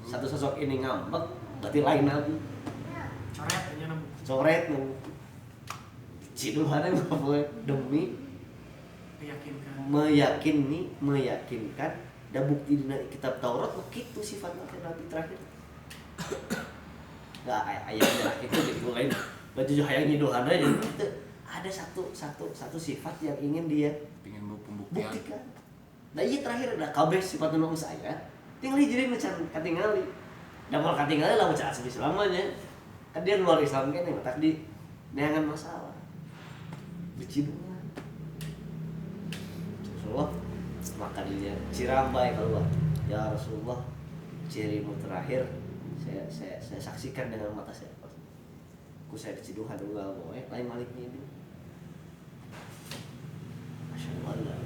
satu sosok ini ngambek berarti lain nabi
coret aja namu
coret nabi ciduhannya nggak boleh demi meyakinkan ada bukti di kitab Taurat begitu sifat nabi terakhir nggak ayatnya itu dimulai baju hayang nyiduhan aja ada satu sifat yang ingin dia
pembuktian
buktikan. Nah iya terakhir ada kabeh sifat nunung saya tinggal jadi macam katingali dan kalau katingali lah macam asli selamanya kan dia luar Islam kan yang tak di neangan masalah bercidungan Rasulullah maka dia cirambai keluar ya Rasulullah cirimu terakhir saya saksikan dengan mata saya ku saya diciduhan ugal boy lain maliknya itu Masya Allah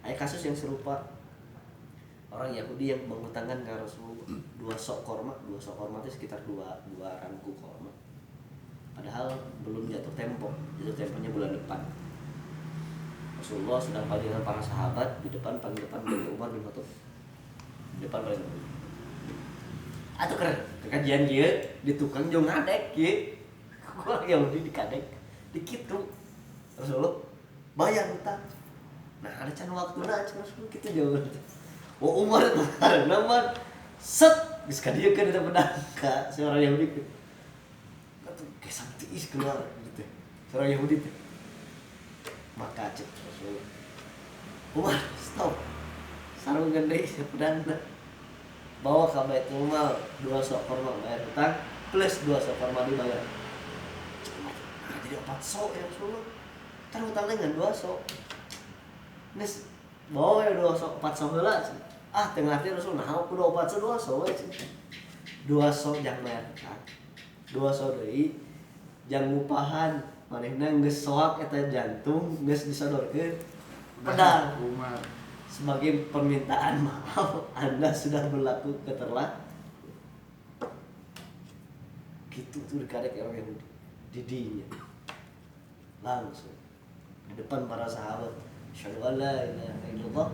ada kasus yang serupa orang Yahudi yang menghutangkan ke Rasulullah 2 sok korma itu sekitar 2 rangku korma padahal belum jatuh temponya bulan depan Rasulullah sedang pagi dengan para sahabat di depan paling depan dari Umar bin Khattab di depan paling depan atau keren kajian dia di tukang jong ngadek ya orang Yahudi dikadek dikit tuh Rasulullah bayar hutang nah ada can waktu nah Rasul gitu jauh Umar nama set geus ka dieu keur eta pedang ka seorang Yahudi atuh kesan tiis keluar gitu seorang Yahudi teh maka cek Rasul Umar stop sarung gede pedang bawa ke Baitul Mal 2 sok kurma bayar hutang plus 2 sok kurma dibayar nah, jadi 4 sok ya Rasul kan hutangnya dengan 2 sok nes bawa ya 2 sok 4 sok heula tengah hati Rasul nah aku 2 sok we 2 sok jang bayar hutang 2 sok deui jang ngupahan manehna geus soak eta jantung geus disodorkeun pedang
Umar
sebagai permintaan maaf Anda sudah berlaku keterlaluan gitu tuh dikarek orang yang didinya langsung di depan para sahabat asyhadu an la ilaha illallah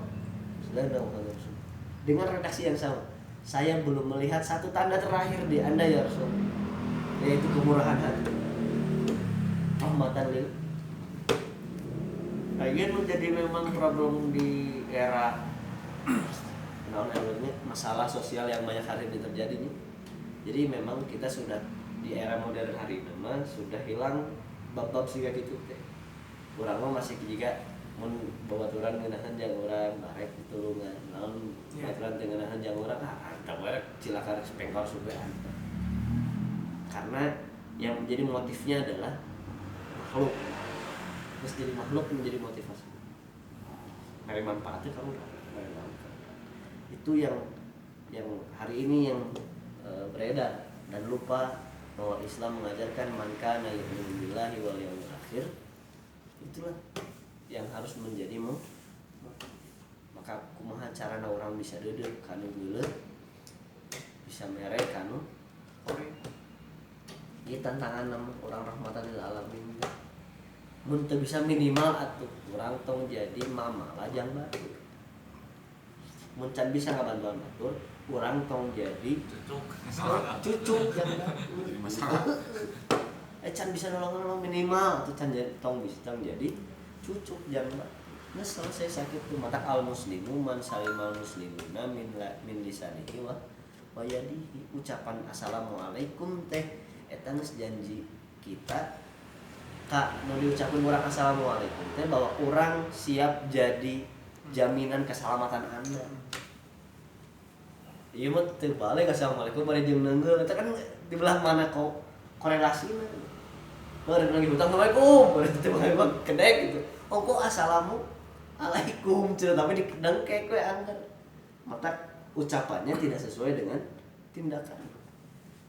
dengan redaksi yang sama saya belum melihat satu tanda terakhir di Anda ya Rasul yaitu kemurahan hati rahmatan lil ini menjadi memang problem di era masalah sosial yang banyak hari ini terjadi nih. Jadi memang kita sudah di era modern hari ini mah sudah hilang bab-bab siga gitu teh. Urang mah masih juga mun babaturan ngeunaheun jeung urang barek ditulungan. Naon babaturan teu ngeunaheun jeung urang anta bae cilaka pengkor subean. Karena yang menjadi motifnya adalah makhluk. Terus jadi makhluk menjadi motivasi. Dari manfaatnya kamu itu yang hari ini yang beredar dan lupa bahwa Islam mengajarkan man kana yu'minu billahi wal yawmil akhir itulah yang harus menjadimu maka kumaha carana orang bisa deudeuh kanu geuleuh bisa mere kanu ore ieu tantangan orang rahmatan lil alamin mun teu bisa minimal atuh urang tong jadi mama lajang batur mun can bisa ngabantuan batur urang tong jadi cucu yang
jadi masalah
can bisa nolong minimal atuh can tong bisa jadi cucu yang nah selesai sakit tuh mata al muslimu man salimal muslimuna min lisanihi wa yadihi ucapan assalamualaikum teh eta geus janji kita Kak, mau diucapin orang assalamualaikum teh bahwa orang siap jadi jaminan keselamatan Anda. Iya mah teu balik assalamualaikum bari jeung neungeul eta kan di belah mana kok korelasina. Bari lagi hutang assalamualaikum, bari teh mah kedek gitu. Oh kok assalamualaikum cenah tapi didengkek we anggar. Mata ucapannya tidak sesuai dengan tindakan.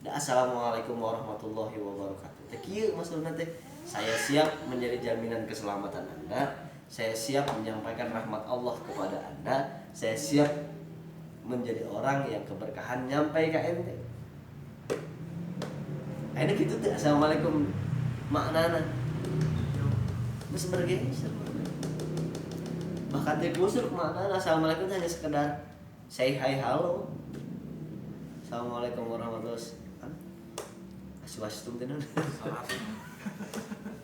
Da assalamualaikum warahmatullahi wabarakatuh. Teh kieu maksudna teh saya siap menjadi jaminan keselamatan Anda. Saya siap menyampaikan rahmat Allah kepada Anda. Saya siap menjadi orang yang keberkahan nyampai ke ente. Ini gitu tuh assalamualaikum maknana. Terus bergeser. Bahkan di kusur maknana assalamualaikum hanya sekedar say hi halo. Assalamualaikum warahmatullahi wabarakatuh. Aswastum tenan.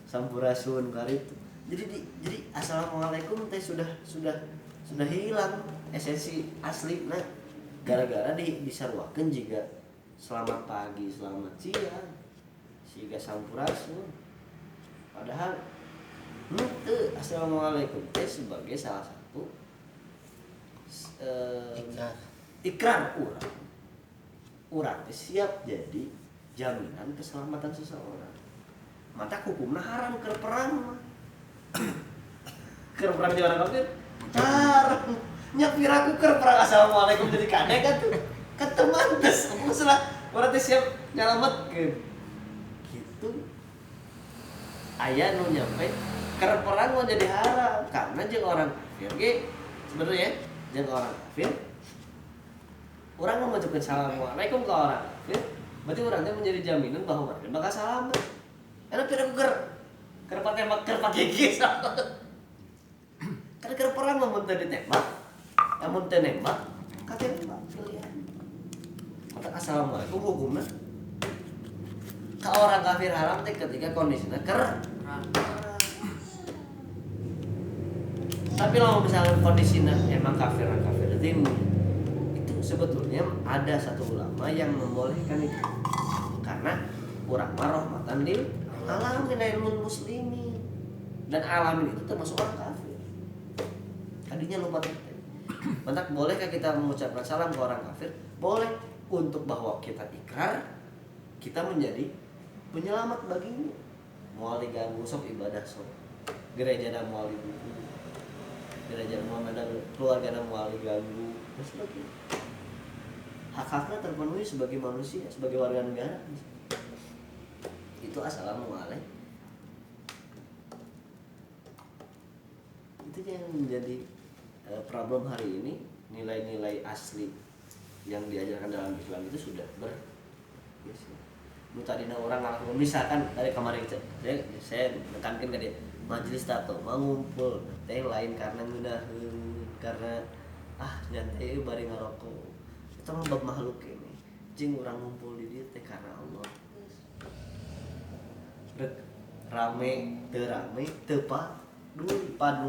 Sampurasun kali itu. Jadi assalamualaikum teh sudah hilang esensi asli nah gara-gara disarwakeun juga selamat pagi, selamat siang. Siga sampurasun. Padahal teu assalamualaikum teh sebagai salah satu ikrar urang teh siap jadi jaminan keselamatan seseorang. Mata hukumna haram keur perang mah. Keur perang di orang kafir. Haram. Nya piraku keur perang assalamualaikum jadi kadek atuh. Kan teu mantes. Masalah urang teh siap nyalametkeun. Gitu. Aya nu nyampe keur perang mah jadi haram karena jeung orang kafir ge sebenarnya jeung orang kafir urang mengucapkeun assalamualaikum ke orang kafir. Berarti urang teh menjadi jaminan bahwa mereka bakal selamat. Karena piraku keur pakai gigi. Karena keur perang mah mun teu ditembak, mun teu nembak, katembak pilihan. Maka assalamualaikum hukumna ka orang kafir haram teh ketika kondisinya ker Tapi kalau misalnya kondisinya emang kafir itu sebetulnya ada satu ulama yang membolehkan itu karena kurang rahmatan lil alamin ilmu muslimin, dan alamin itu termasuk orang kafir. Tadinya lupa tadi. Mantak bolehkah kita mengucapkan salam ke orang kafir? Boleh, untuk bahwa kita ikrar kita menjadi penyelamat baginya. Moal diganggu sok ibadah sok. Gereja dan moal diganggu. Gereja Muhammad dan keluarga dan moal diganggu. Dan sebagainya. Hak-haknya terpenuhi sebagai manusia, sebagai warga negara. Itu assalamualaikum. Itu yang menjadi problem hari ini. Nilai-nilai asli yang diajarkan dalam Islam itu sudah tadina orang ngalakuin, misalkan dari kemarin saya menekankan ke dia majelis tato ngumpul teh lain karena ngudaheun karena nyantai bari ngarokok itu mah bab makhluk ini jeung urang ngumpul di dieu teh karena Allah rek rame teu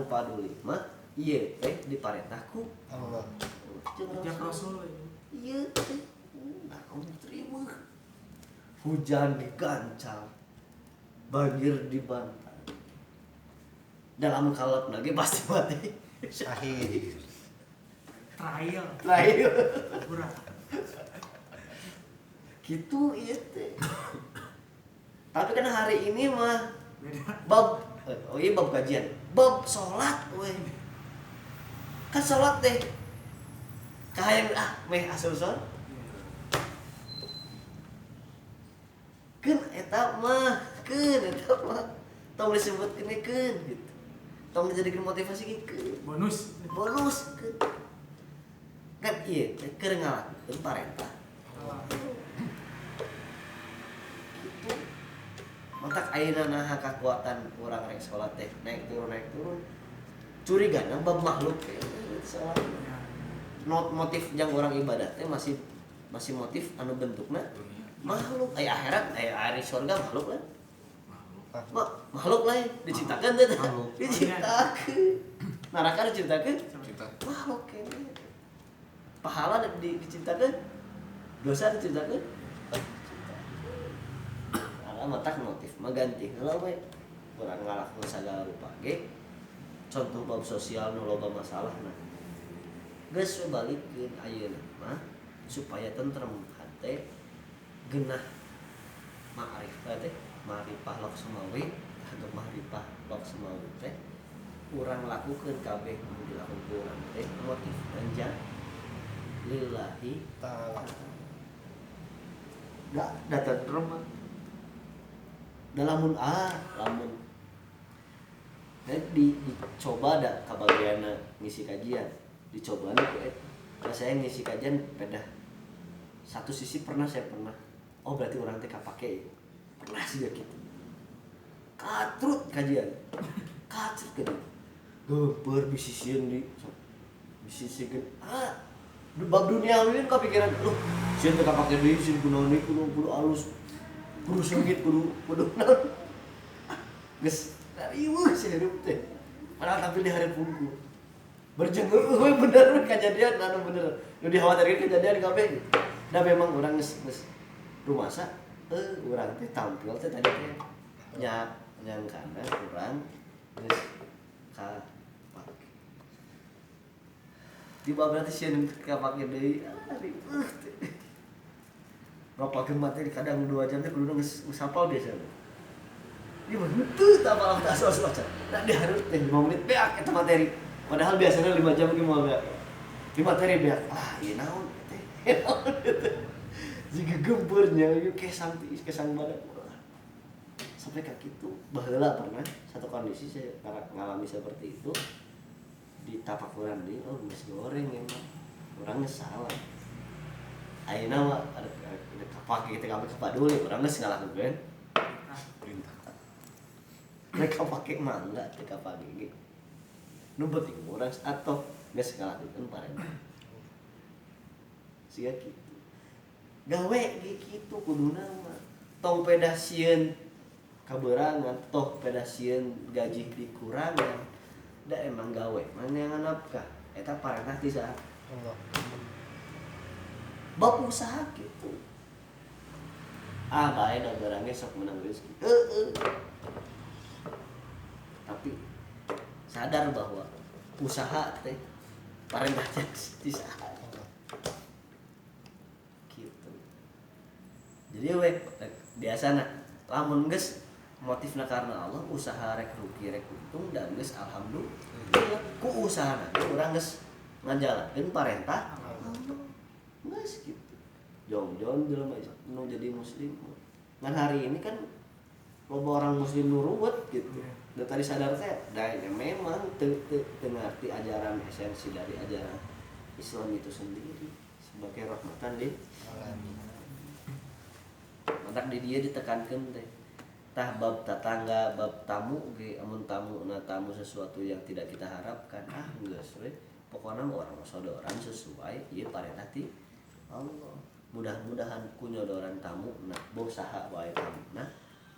paduli mah ieu teh diparentahku
Allah
Sejak Rasul
ieu teh terima hujan digancal banjir dibantai dalam kalap lagi pasti mati
akhir
trial kurang
gitu iya teh. Tapi kan hari ini mah
beda
bab bab kajian bab sholat weh kan sholat teh kahayang meh asup sholat kan eta mah tong disebut keun gitu tong dijadikan motivasi gitu
bonus
kan iya keur ngalakukeun parentah gitu mantak ayeuna naha kakuatan urang rek salat teh naik turun curigana bab makhluk teh salat motif jang orang ibadah teh masih motif anu bentukna makhluk akhirat hari surga makhluk lah makhluk lah diciptakan teh diciptakan neraka diciptakan makhluk kene pahala diciptakan dosa diciptakan matak motif maganti heula we urang ngalakukeun sagala rupa ge contoh bab sosial nu loba masalahna geus we balikeun ayeuna mah supaya tentrem hate genah ma'rifah teh ma'rifah lok semawi atau ma'rifah lok semawi teh urang lakukeun kabeh nu dilakukeun urang teh motif anja lillahi
ta'ala
enggak datang rumah lamun dicoba ada kabagiana ngisi kajian dicoba nih saya ngisi kajian pedah satu sisi saya pernah berarti orang teh kapake pernah sih gitu katrut kajian katrut kan geber bisisieun bisisieun bab dunia ini kepikiran sieun teh kapake deui sieun kunaon deui kudu alus kudu sengit kudu naon geus riweuh sih hirup teh padahal tapi di hari pungku berjengeu bener kejadian anu bener nu dikhawatirkeun kejadian kabeh da memang urang geus rumasa urang teh tampil teh tadi teh nyangkana urang geus ka pake tiba berarti sieun kapake deui riweuh teh ropakeun materi kadang 2 jam teh kudu geus hafal biasana ieu mah henteu tah malah tah asal-asal nah dihareup teh 5 menit beak eta materi padahal biasanya 5 jam ge moal beak di materi beak ieu naon teh jika gembernya ieu kesang badan sampai ka kitu baheula pernah satu kondisi saya ngalami seperti itu di tapakuran deui geus goreng emang urang geus salah ayeuna mah ada kapake kita kabeh kapaduli urang geus ngalakukeun
perintah
mereka pakai mangga teka pagi ge nu penting urang atau geus ngalakukeun parentah sia kitu gawe ge kitu kuduna mah tong peda sieun kaberangan toh peda sieun gaji dikurangan da emang gawe mana yang nafkah eta parentah ti saha
Allah.
bab usaha gitu bae da barangnya sok menang rezeki tapi sadar bahwa usaha teh parentah ti saha gitu jadi we biasana lamun geus motifna karena Allah usaha rek rugi rek untung dan geus alhamdulillah ku usahana urang geus ngajalankeun parentah geus gitu jong-jong jelema nu jadi muslim ngan hari ini kan loba orang muslim nu ruwet gitu da tadi sadar teh da memang teu ngarti ajaran esensi dari ajaran Islam itu sendiri sebagai rahmatan lil alamin. Mantak di dia ditekankan teh tah bab tetangga bab tamu ge amun tamu sesuatu yang tidak kita harapkan geus we pokona orang sodoran sesuai ieu parentah ti Allah. Mudah-mudahan kunyodoran tamu bosaha wae tamu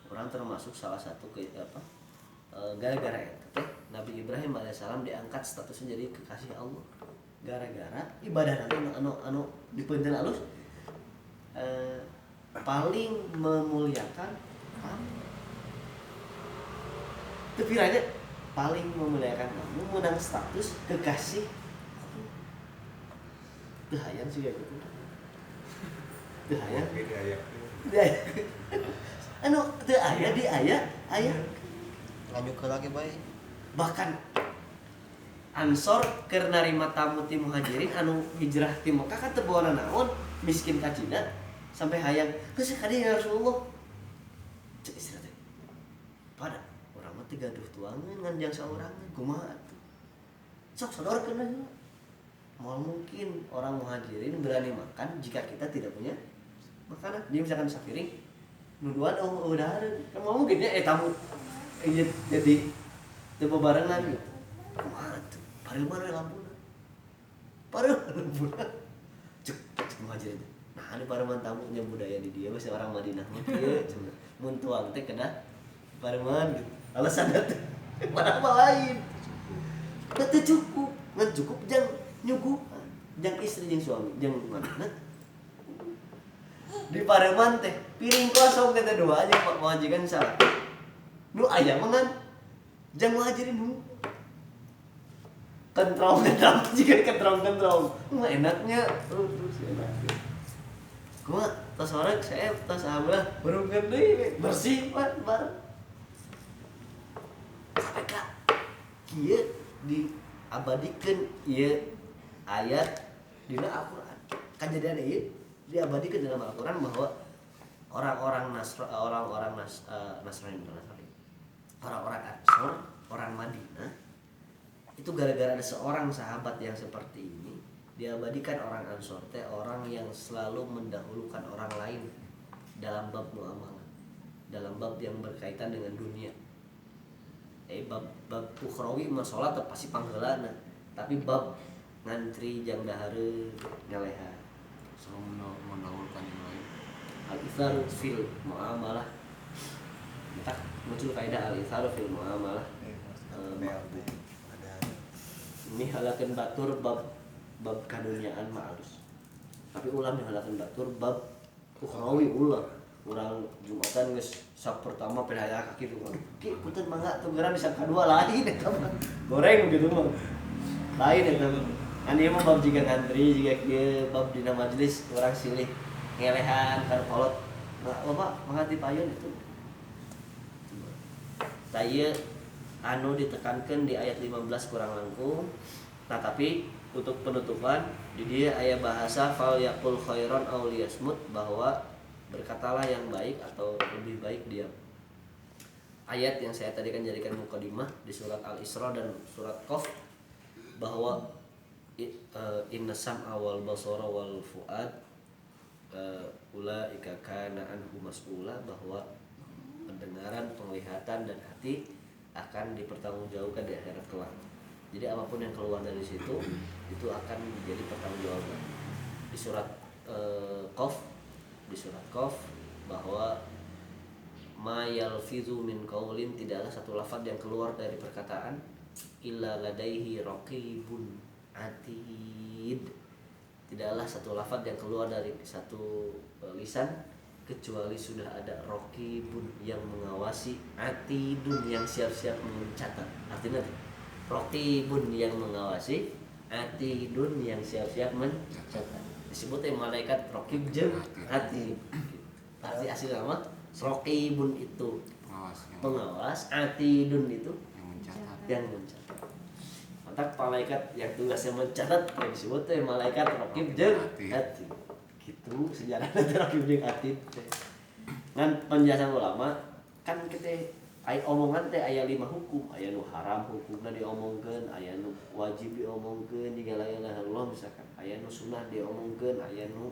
orang termasuk salah satu gara-gara eta teh Nabi Ibrahim alaihissalam diangkat statusnya jadi kekasih Allah gara-gara ibadah nanti anu dipeunteun alus paling memuliakan tepiranya paling memuliakan kamu menang status kekasih hayang sih ya gitu hayang anu teu aya di aya
Lanjut ke lagi bae.
bahkan Ansor keur narima tamu ti muhajirin anu hijrah ti Mekah kan teu bawa naon miskin ka Cina sampai hayang geus ka dieu ya Rasulullah cek istri teh pada urang mah teh gaduh tuangan ngan jang saorangan kumaha atuh sok sodorkeun aja mal mungkin orang muhajirin berani makan jika kita tidak punya makanan dia misalkan sapiring nuduhan udah ada kan mau mungkin ya tamu jadi teu bebarengan gitu kumaha atuh pareuman we lampuna cek muhajirin nah ini pareuman tamu nya budaya di dia we orang Madinah mah kieu cenah mun tuang teh kedah pareuman gitu alasan teh padahal lain teu cukup ngan cukup jang nyuguhan jang istri jang suami jang mana di pareuman teh piring kosong teh dua aja Pak majikan salah nu aya mangan jang muhajirin nu kentrong jika kentrong mah enaknya terus enak gua tos orek saya tos abah berungkeun deui bersih bareng sampai ka kieu diabadikeun ieu ayat dina Al-Qur'an. Kejadian ieu diabadikeun dalam Al-Qur'an bahwa orang-orang Nasrani, orang-orang Ansor, orang Madinah itu gara-gara ada seorang sahabat yang seperti ini diabadikan orang Ansor teh orang yang selalu mendahulukan orang lain dalam bab muamalah, dalam bab yang berkaitan dengan dunia. Bab ukhrawi mah salat pasti pangheulana, tapi bab ngantri jang dahareun ngaleha
selalu mendahulukan yang lain.
al-itharu fil muamalah. Kita muncul kaidah al-itharu fil muamalah. Ini halakeun batur bab kaduniaan mah alus. Tapi ulam yang halakeun batur bab ukhrawi ulah. Urang Jumatan geus sak pertama pedaya kaki tuh. Ki punten mangga tugeran di sak kadua lain eta mah. Goreng gitu mah. Lain eta mah. Kan ieu mah bab jiga ngantri, jiga kieu bab dina majelis urang silih ngelehan kana kolot. Nah, Bapak mangga dipayun itu. Tah ieu anu ditekankan di ayat 15 kurang langkung. Nah, tapi untuk penutupan di dia aya bahasa fal yaqul khairan aw liyasmut bahwa berkatalah yang baik atau lebih baik diam. Ayat yang saya tadi kan jadikan mukadimah di surat Al-Isra dan surat Qaf bahwa inna sam'a wal basara wal fuad ulaika kana anhu mas'ula bahwa pendengaran, penglihatan dan hati akan dipertanggungjawabkan di akhirat kelak. Jadi apapun yang keluar dari situ itu akan menjadi pertanggungjawaban. Di surat Qaf bahwa ma yalfizu min qaulin tidaklah satu lafaz yang keluar dari perkataan illa ladaihi raqibun atid. Tidaklah satu lafaz yang keluar dari satu lisan kecuali sudah ada raqibun yang mengawasi, atidun yang siap-siap mencatat. Artinya raqibun yang mengawasi, atidun yang siap-siap mencatat. Disebutnya malaikat raqib jeung atid. Arti asli nama raqibun itu pengawas, atidun itu yang mencatat. Maka malaikat yang tugasnya mencatat yang disebut teh malaikat raqib jeung atid. Gitu sejarah teh raqib jeung atid. Ngan penjelasan ulama kan kita aya omongan teh aya 5 hukum, aya nu haram hukumna diomongkeun, aya nu wajib diomongkeun jiga la ilaha illallah misalkan, aya nu sunah diomongkeun, aya nu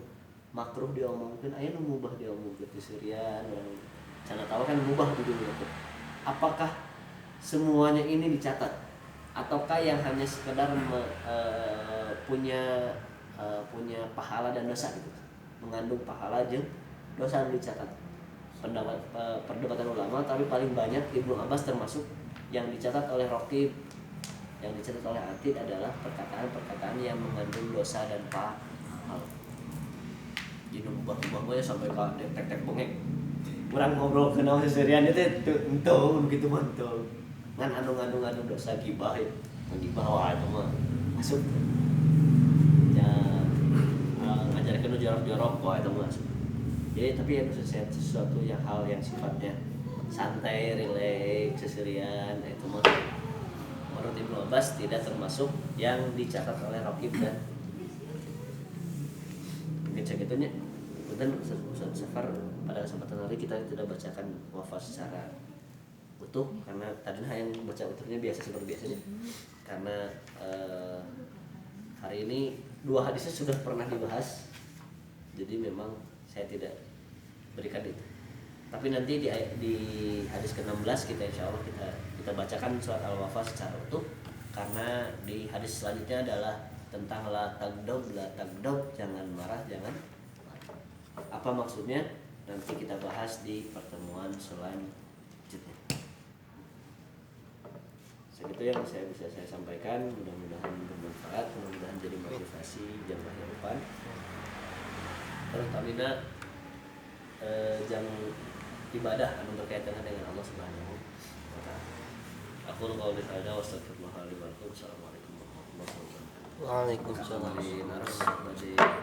makruh diomongkeun, aya nu mubah diomongkeun seurean. Cara tahu kan mubah di dunia itu. Apakah semuanya ini dicatat ataukah yang hanya sekedar punya pahala dan dosa gitu, mengandung pahala jeung dosa yang dicatat? Perdebatan ulama, tapi paling banyak Ibnu Abbas termasuk yang dicatat oleh Raqib, yang dicatat oleh Atid adalah perkataan-perkataan yang mengandung dosa dan pahala. Jadi ubah-ubah ya sampai ke tek-tek bengek. Kurang ngobrol kenal seserian itu entung begitu mantul. Ngan anu dosa gibah ya. Gibah wah itu mah masuk. Ya ngajarkeun jorok-jorok wah itu masuk. Jadi tapi ya sesuatu yang hal yang sifatnya santai, rileks, seserian itu mah menurut Ibnu Abbas tidak termasuk yang dicatat oleh Raqib dan mungkin segitunya. Dan Ustaz Safar pada kesempatan hari kita tidak bacakan wafat secara utuh karena tadinya yang baca utuhnya biasa seperti biasanya karena hari ini 2 hadisnya sudah pernah dibahas, jadi memang saya tidak berikan itu. Tapi nanti di hadis ke-16 kita insya Allah kita bacakan surat Al-Wafa secara utuh karena di hadis selanjutnya adalah tentang la tagdob, jangan marah, jangan. Apa maksudnya? Nanti kita bahas di pertemuan selanjutnya. Segitu yang bisa saya sampaikan. Mudah-mudahan bermanfaat, mudah-mudahan jadi motivasi jam akhir depan. Terutama jam ibadah anu berkaitan dengan Allah Subhanahu wa taala. Aku qouli hadza wa astaghfirullah li wa lakum. Assalamualaikum warahmatullahi wabarakatuh.
Waalaikumsalam.